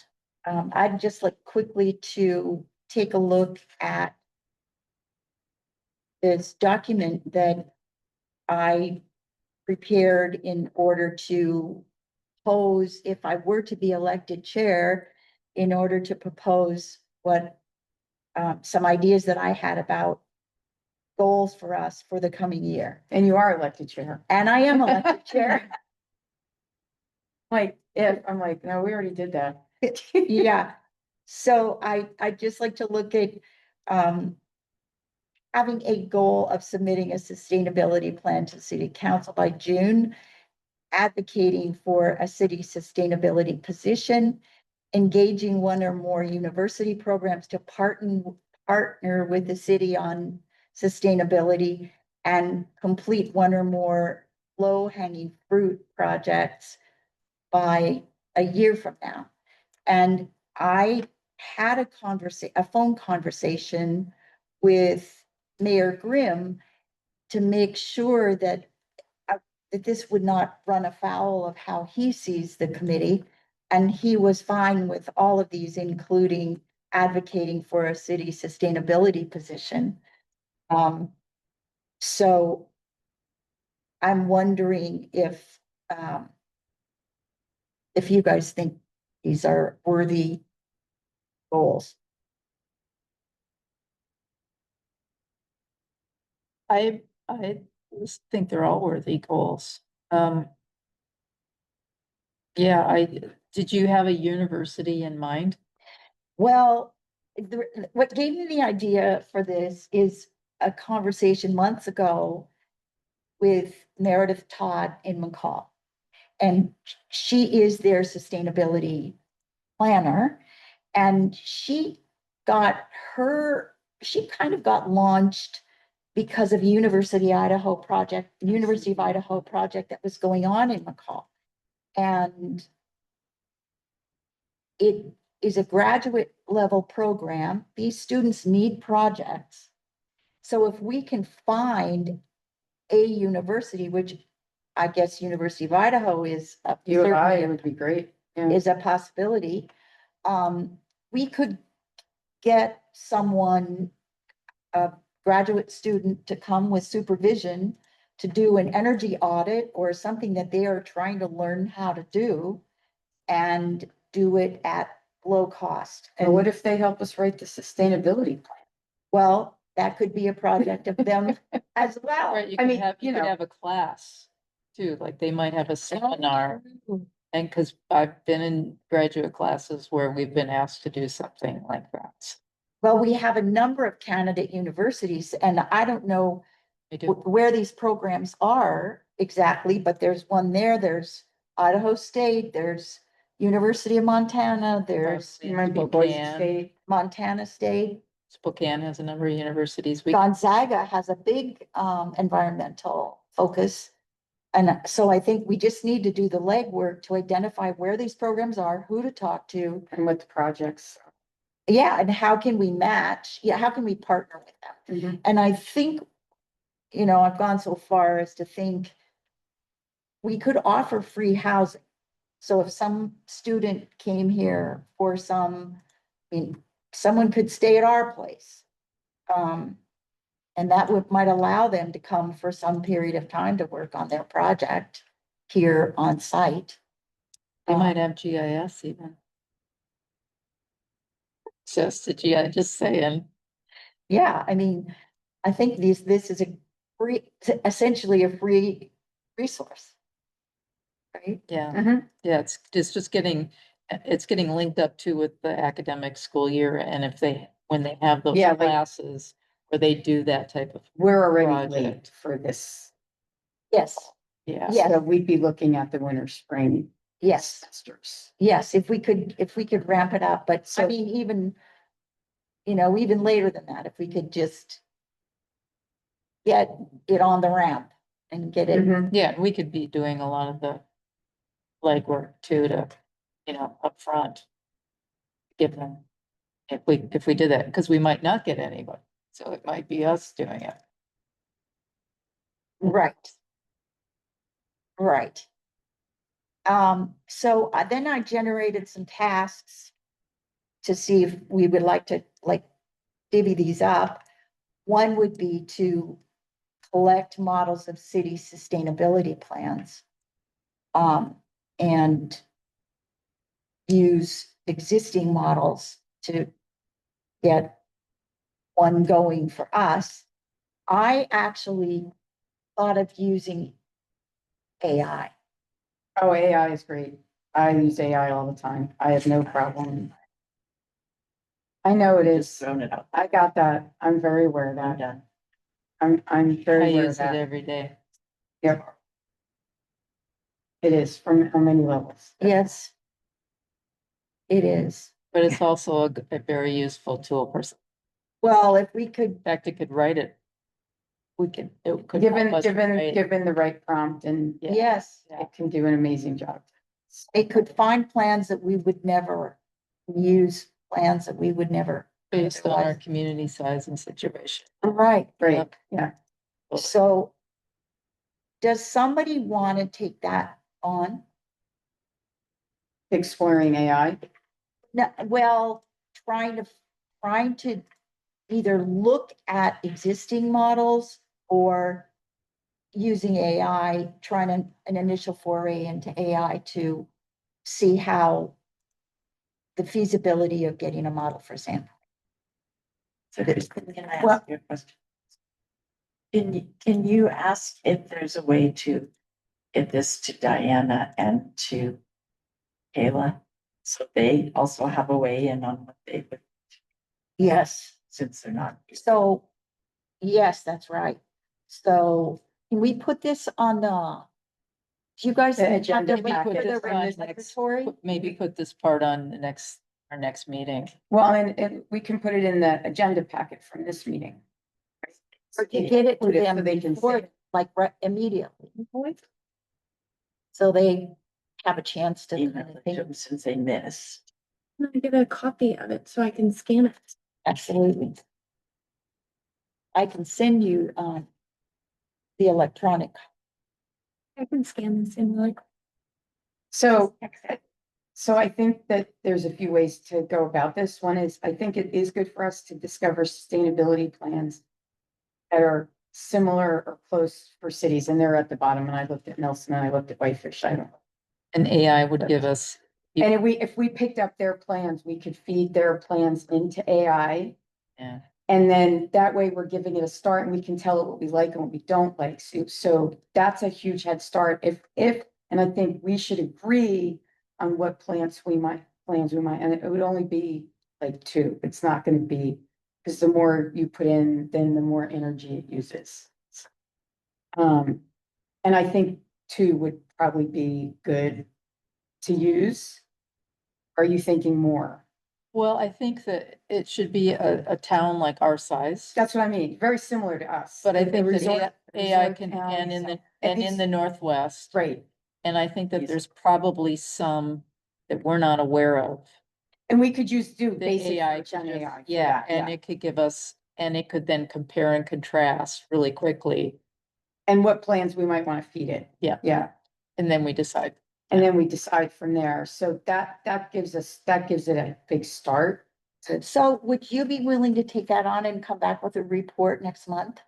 I'd just like quickly to take a look at this document that I prepared in order to pose, if I were to be elected chair, in order to propose what some ideas that I had about goals for us for the coming year. and you are elected chair. And I am elected chair. Like, if, I'm like, no, we already did that. Yeah, so I'd just like to look at having a goal of submitting a sustainability plan to city council by June, advocating for a city sustainability position, engaging one or more university programs to partner with the city on sustainability, and complete one or more low-hanging fruit projects by a year from now. And I had a phone conversation with Mayor Grimm to make sure that that this would not run afoul of how he sees the committee. And he was fine with all of these, including advocating for a city sustainability position. So I'm wondering if you guys think these are worthy goals. I just think they're all worthy goals. Yeah, did you have a university in mind? Well, what gave me the idea for this is a conversation months ago with Meredith Todd in McCall. And she is their sustainability planner. And she kind of got launched because of University of Idaho project that was going on in McCall. And it is a graduate level program. These students need projects. So if we can find a university, which I guess University of Idaho is U of I certainly would be great. Yeah. is a possibility. We could get someone, a graduate student, to come with supervision to do an energy audit or something that they are trying to learn how to do, and do it at low cost. And what if they help us write the sustainability plan? Well, that could be a project of them as well. Right, you I could mean, have, you you could know. have a class too, like they might have a seminar. And because I've been in graduate classes where we've been asked to do something like that. Well, we have a number of candidate universities, and I don't know I do. where these programs are exactly, but there's one there, there's Idaho State, there's University of Montana, there's You might be Boise Spokane. State. Montana State. Spokane has a number of universities. We, Gonzaga has a big environmental focus. And so I think we just need to do the legwork to identify where these programs are, who to talk to. And with the projects. Yeah, and how can we match? Yeah, how can we partner with them? Mhm. And I think, I've gone so far as to think we could offer free housing. So if some student came here for someone could stay at our place. And that might allow them to come for some period of time to work on their project here on site. they might have GIS even. Just the GIS, just saying. Yeah, I mean, I think this is essentially a free resource. Right? Yeah, Mhm. yeah, it's getting linked up to with the academic school year. And when they have those Yeah, like- classes where they do that type of, We're already late Project. for this. Yes, yeah. Yeah. So we'd be looking at the winter, spring yes, semesters. yes, if we could ramp it up, but I mean, even later than that, if we could just get it on the ramp. and get it. Mhm. Yeah, and we could be doing a lot of the legwork too to, upfront. Give them, if we did that, because we might not get anybody, so it might be us doing it. Right. Right. So then I generated some tasks to see if we would like to like divvy these up. One would be to collect models of city sustainability plans. And use existing models to get one going for us. I actually thought of using AI. Oh, AI is great. I use AI all the time. I have no problem. I know it Just is. thrown it out. I got that. I'm very aware of I'm that. done. I'm I very aware of use it that. every day. Yep. It is from on many levels. Yes. It is. But it's also a very useful tool person. Well, if we could, In fact, it could write it. It could help Given, us write. given the right prompt and yes, it can do an amazing job. it could find plans that we would never use, plans that we would never. Based on our otherwise- community size and situation. Right. Right, yeah. So does somebody want to take that on? Exploring AI. No, well, trying to either look at existing models or using AI, trying an initial foray into AI to see how the feasibility of getting a model for Sandpoint. So Kristen, can I Well- ask you a question? Can you ask if there's a way to get this to Diana and to Kayla? So they also have a way in on what they would, Yes, since they're not. so, yes, that's right. So can we put this on the, do you guys The have agenda the link packet. for the Put this on next- repository? Maybe put this part on our next meeting. Well, and we can put it in the agenda packet from this meeting. Or to get it to Include them so they can see before, it. like immediately. So they have a chance to. Email it to them since they missed. I'm gonna get a copy of it so I can scan it. Absolutely. I can send you, the electronic. I can scan this in like. So, so I think that there's a few ways to go about this. One is, I think it is good for us to discover sustainability plans that are similar or close for cities, and they're at the bottom, and I looked at Nelson and I looked at Whitefish, I don't know. And AI would give us, And if we picked up their plans, we could feed their plans into AI. yeah, And then that way we're giving it a start and we can tell it what we like and what we don't like. So that's a huge head start. And I think we should agree on what plans we might, and it would only be like 2. It's not gonna be, because the more you put in, then the more energy it uses. And I think 2 would probably be good to use. Are you thinking more? well, I think that it should be a town like our size. That's what I mean, very similar to us. But I The think that resort- AI resort can, towns, and at in least- the Northwest. Right, And I think that Yes. there's probably some that we're not aware of. and we could do The basic AI search could on just- AI. for Yeah, that, and it could give us, and it could then compare and contrast really quickly, And what plans we might want to feed it. Yeah. Yeah, and then we decide. and then we decide from there. So that gives it a big start. So would you be willing to take that on and come back with a report next month?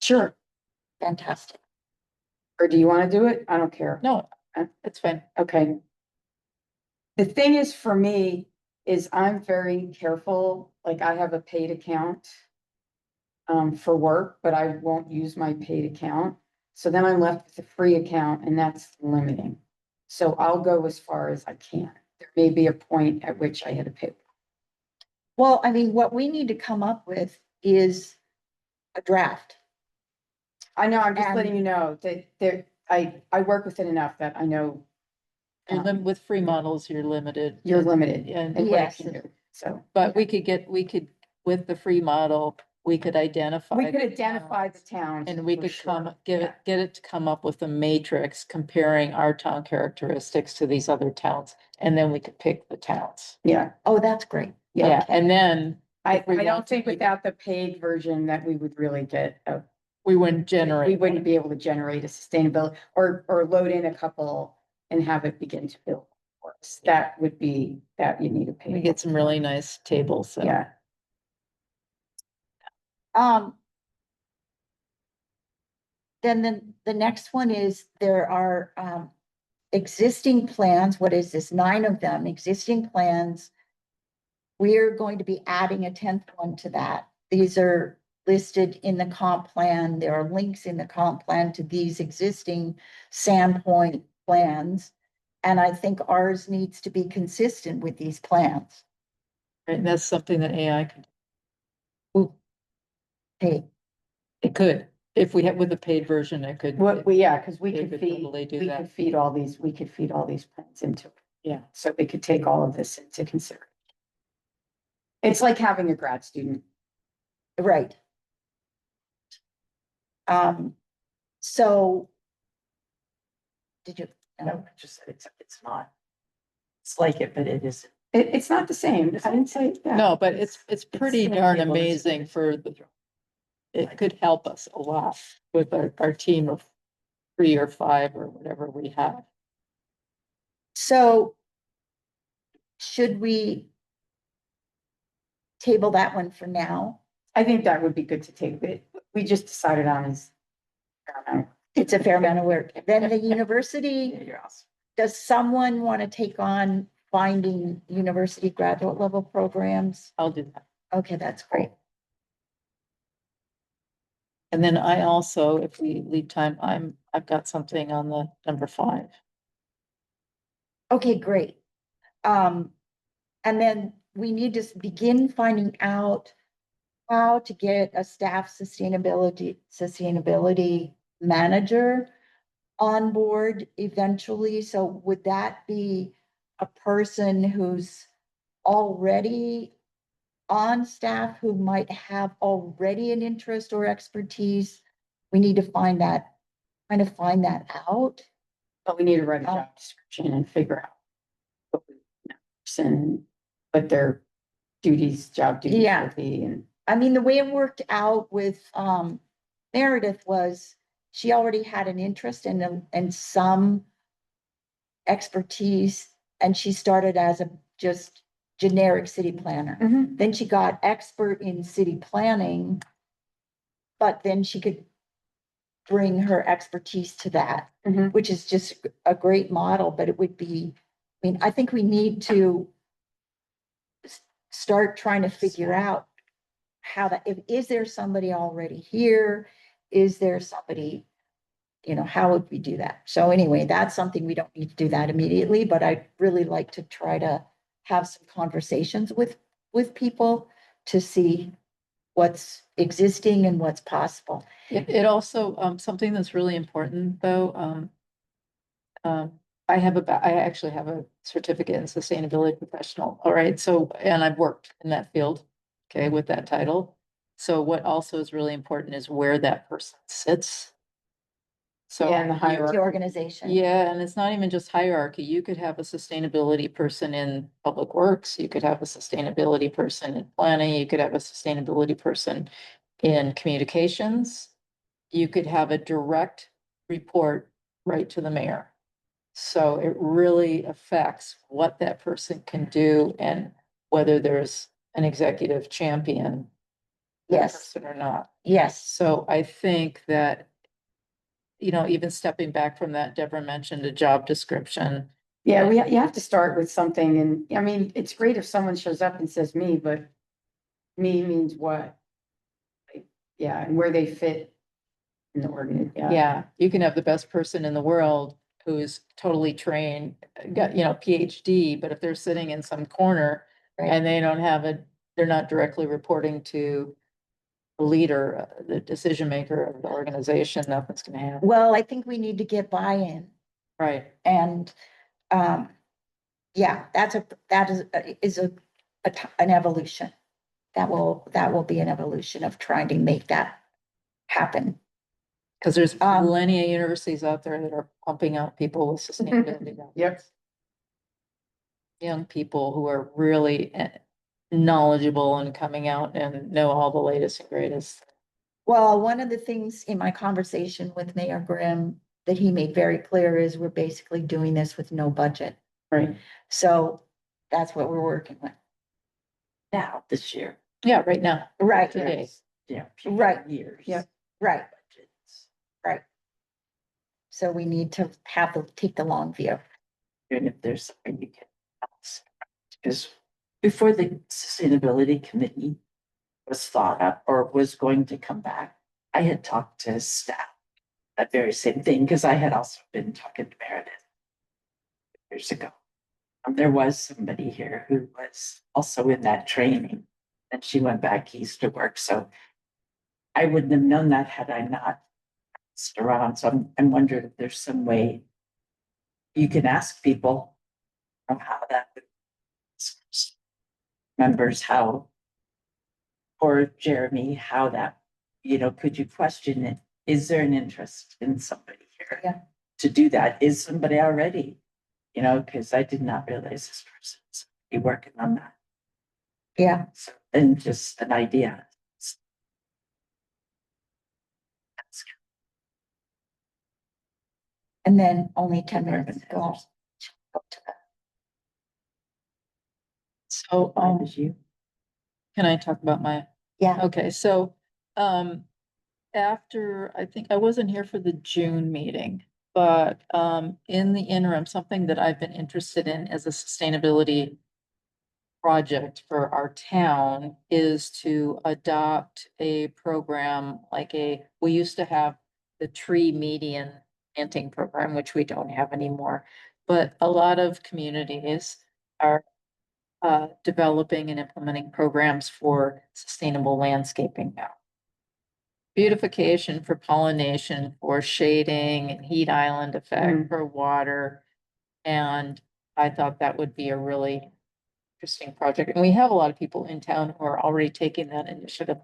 Sure. Fantastic. Or do you want to do it? I don't care. No, it's fine. Okay. The thing is, for me, is I'm very careful, like I have a paid account. For work, but I won't use my paid account. So then I'm left with a free account and that's limiting. So I'll go as far as I can. There may be a point at which I hit a pay. Well, I mean, what we need to come up with is a draft. I know, I'm just And- letting you know that I work with it enough that I know With free models, you're limited. you're limited And, in what it Yes. can do. So, but we could, with the free model, we could identify. We could the identify the towns, towns. And we for could sure. get it to come up with a matrix comparing our town characteristics to these other towns, and then we could pick the towns. Yeah, Oh, that's great. Yeah, and then I if we don't want to think keep- without the paid version that we would really get we wouldn't we generate. wouldn't be able to generate a sustainability or load in a couple and have it begin to build. for us. That would be, that you need to pay. We get some really nice tables. So. Yeah, Um. Then the next one is there are existing plans. What is this? 9 of them, existing plans. We're going to be adding a 10th one to that. These are listed in the comp plan. There are links in the comp plan to these existing Sandpoint plans. And I think ours needs to be consistent with these plans. Right, and that's something that AI could, Hey, it could, if we had with the paid version, it could. what we, yeah, because we They could could feed, totally do we that. could feed all these, we could feed all these plans into it. Yeah. So they could take all of this into consideration. It's like having a grad student. right. So. Did you? No, just said it's not. It's like it, but it isn't. It's not the same. I didn't say that. No, but it's pretty the darn table that's- amazing for the. It could help us a lot with our team of 3 or 5 or whatever we have. So. Should we? Table that one for now? I think that would be good to take, but we just decided on is. It's a fair amount of work. Then the university, You're awesome. does someone want to take on finding university graduate level programs? I'll do that. Okay, that's great. And then I also, if we leave time, I've got something on the number 5. Okay, great. And then we need to begin finding out how to get a staff sustainability manager on board eventually. So would that be a person who's already on staff who might have already an interest or expertise? We need to find that out. But we need to write a job description and figure out. Person, what their job duties Yeah. will be and. I mean, the way it worked out with Meredith was she already had an interest and some expertise, and she started as a just generic city planner. Then she got expert in city planning, but then she could bring her expertise to that, Mhm. which is just a great model, but it would be, I mean, I think we need to start trying to figure out how that, is there somebody already here? Is there somebody, how would we do that? So anyway, that's something we don't need to do that immediately, but I'd really like to try to have some conversations with people to see what's existing and what's possible. It also, something that's really important though, I actually have a certificate in sustainability professional. All right. So, and I've worked in that field, okay, with that title. So what also is really important is where that person sits. So. Yeah, and the you- hierarchy. The organization. Yeah, and it's not even just hierarchy. You could have a sustainability person in public works. You could have a sustainability person in planning. You could have a sustainability person in communications. You could have a direct report right to the mayor. So it really affects what that person can do and whether there's an executive champion. that Yes. person or not. Yes. So I think that, even stepping back from that, Deborah mentioned a job description. Yeah, you have to start with something and, I mean, it's great if someone shows up and says me, but me means what? Like, yeah, and where they fit in the organ, yeah. Yeah, you can have the best person in the world who's totally trained, got, PhD, but if they're sitting in some corner Right. and they don't they're not directly reporting to the leader, the decision maker of the organization, nothing's gonna happen. Well, I think we need to get buy-in Right. and, yeah, that is an evolution. that will be an evolution of trying to make that happen. Cause there's Um, plenty of universities out there that are pumping out people with sustainability. Yep. Young people who are really knowledgeable and coming out and know all the latest and greatest. Well, one of the things in my conversation with Mayor Grimm that he made very clear is we're basically doing this with no budget. Right. So that's what we're working with. Now, this year. Yeah, right now. Right, Today. Yeah. Right. Years. Yep. right. Budgets. So we need to take the long view. And if there's something you can ask. Because before the sustainability committee was thought up or was going to come back, I had talked to staff. That very same thing, because I had also been talking to Meredith years ago. There was somebody here who was also in that training, and she went back east to work, so I wouldn't have known that had I not asked around. So I'm wondering if there's some way you can ask people on how that would members how, or Jeremy, how that, could you question it? Is there an interest in somebody here? Yeah. To do that? Is somebody already? Because I did not realize this person's be working on that. Yeah, So, and just an idea. and then only 10 minutes ago. So, As you. can I talk about my? Yeah, Okay, so, after, I think I wasn't here for the June meeting, but, in the interim, something that I've been interested in as a sustainability project for our town is to adopt a program we used to have the tree median planting program, which we don't have anymore. But a lot of communities are developing and implementing programs for sustainable landscaping now. Beautification for pollination, for shading and heat island effect for water. And I thought that would be a really interesting project. And we have a lot of people in town who are already taking that initiative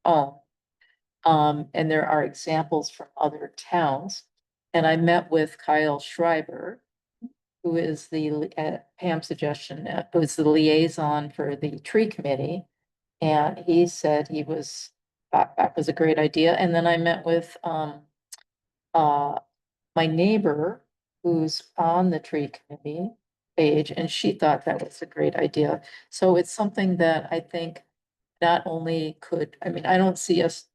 on. And there are examples from other towns. And I met with Kyle Schreiber, who is Pam's suggestion, who is the liaison for the tree committee. And he said that was a great idea. And then I met with, my neighbor who's on the tree committee page, and she thought that was a great idea. So it's something that I think not only I don't see us,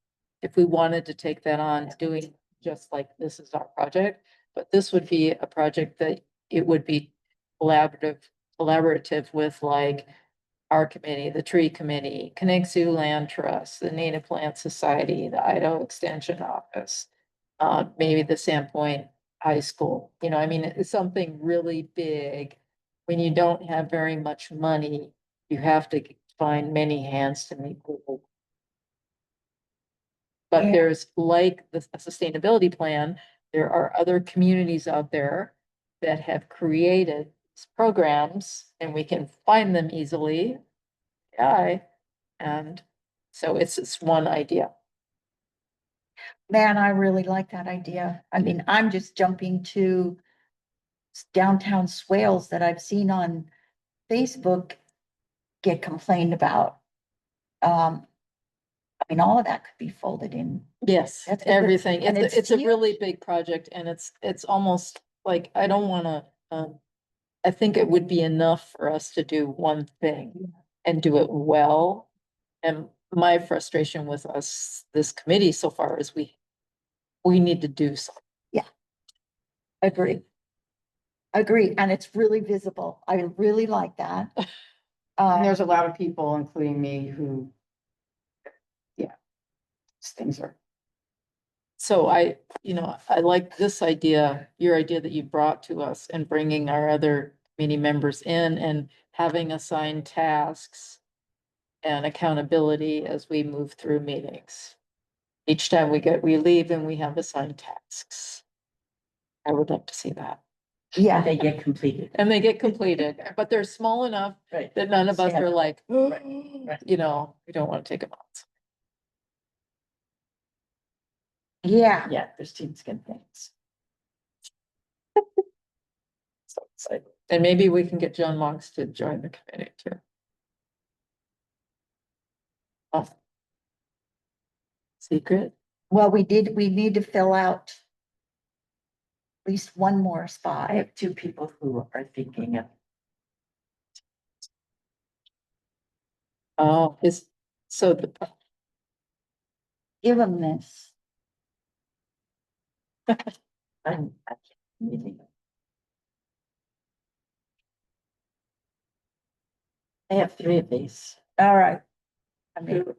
if we wanted to take that on, doing just like this is our project, but this would be a project that it would be collaborative with like our committee, the tree committee, Connexu Land Trust, the Native Plant Society, the Idaho Extension Office, maybe the Sandpoint High School, it's something really big. When you don't have very much money, you have to find many hands to make it work. But Yeah. there's like the sustainability plan, there are other communities out there that have created these programs and we can find them easily. Yeah, and so it's one idea. man, I really like that idea. I mean, I'm just jumping to downtown swales that I've seen on Facebook get complained about. I mean, all of that could be folded in. Yes, That's good. everything. And It's a huge. really big project and it's almost like, I don't wanna, I think it would be enough for us to do one thing and do it well. And my frustration with this committee so far is we need to do something. Agree. Agree, and it's really visible. I really like that. And there's a lot of people, including me, who, yeah, these things are. So I like this idea, your idea that you brought to us and bringing our other committee members in and having assigned tasks and accountability as we move through meetings. Each time we leave and we have assigned tasks. I would like to see that. Yeah, They get completed. and they get completed, but they're small enough Right. that none of us Yeah. are like, right. you know, we don't want to take them out. yeah. Yeah, there's team skin things. So excited. And maybe we can get John Monks to join the committee too. Oh. Secret? Well, we need to fill out at least one more I spot. have two people who are thinking of, Oh, so the, Give them this. I'm meeting. I have three of these. All right.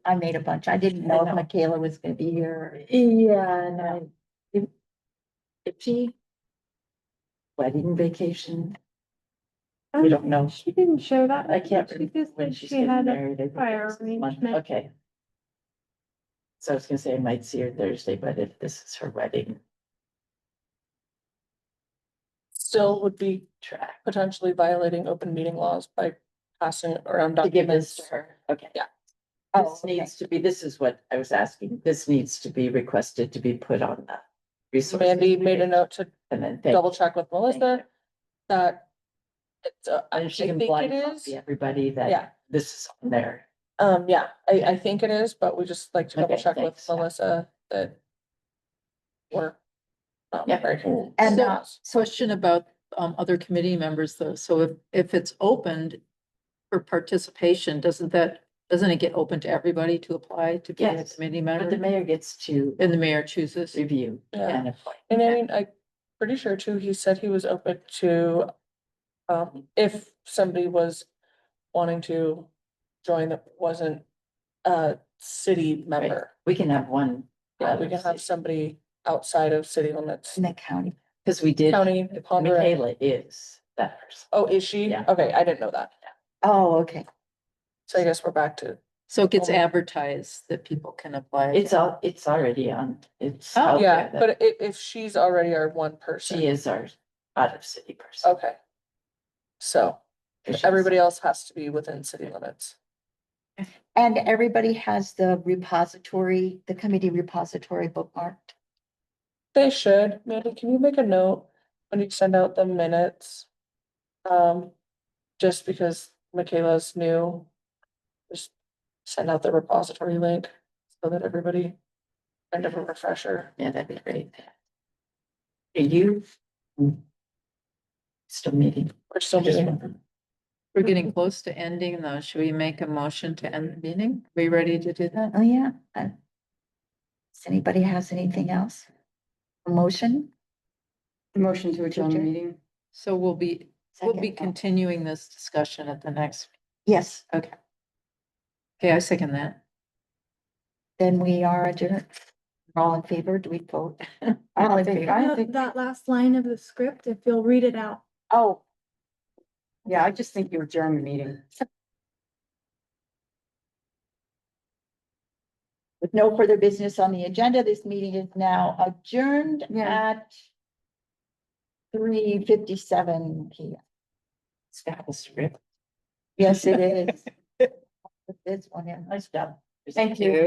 I made a bunch. I didn't know if know. Michaela was gonna be here. Yeah, and if she wedding vacation, we don't know. She didn't show that. I can't She remember just when said she's she getting had a married. I think prior it's this month. arrangement. Okay. So I was gonna say I might see her Thursday, but if this is her wedding Still would be track, potentially violating open meeting laws by passing around to give this to documents. her, okay. Yeah. Oh, This okay. needs to be, this is what I was asking, this needs to be requested to be put on the resources. Mandy made a page. note to And then double check with thank you. Melissa that it's, I And if she I can think blind it copy is. everybody Yeah. that this is on there. Yeah, I think it is, but we just like to double Okay, check with thanks. Melissa that we're. Yeah. breaking And, laws. question about other committee members though. So if it's opened for participation, doesn't it get open to everybody to apply to be a Yes, committee But the member? mayor gets to And the mayor chooses? review Yeah. and appoint. And I mean, I'm pretty sure too, he said he was open to, if somebody was wanting to join that wasn't a city member. We can have one. Yeah, we can have somebody outside of city limits, In the county. Because we did, county, Ponderay. Michaela is that person. Oh, is she? Yeah. Okay, I didn't know that. Oh, okay. So I guess we're back to, So it gets Only- advertised that people can apply. It's already on, it's. Oh, out yeah, there but if she's already our one that person. She is our out of city person. Okay. So 'Cause she's- everybody else has to be within city limits. And everybody has the repository, the committee repository bookmarked. They should. Mandy, can you make a note when you send out the minutes? Just because Michaela's new. Just send out the repository link so that everybody kind of a refresher. Yeah, that'd be great. Are you? Still meeting? We're still Just doing. wondering. We're getting close to ending though. Should we make a motion to end the meeting? Are we ready to do that? Oh, yeah. Does anybody has anything else? A motion? Motion to adjourn the Adjourn. meeting. So we'll be Second. continuing this discussion at the next. Yes, Okay, I second that. then we are adjourned. All in favor, do we vote? All in favor? I don't think, That last line of the script, if you'll read it out. Oh, yeah, I just think you adjourn the meeting. with no further business on the agenda, this meeting is now adjourned Yeah. at 3:57 p.m. Scott was script. Yes, it is. Put this one in. Nice job. Thank you.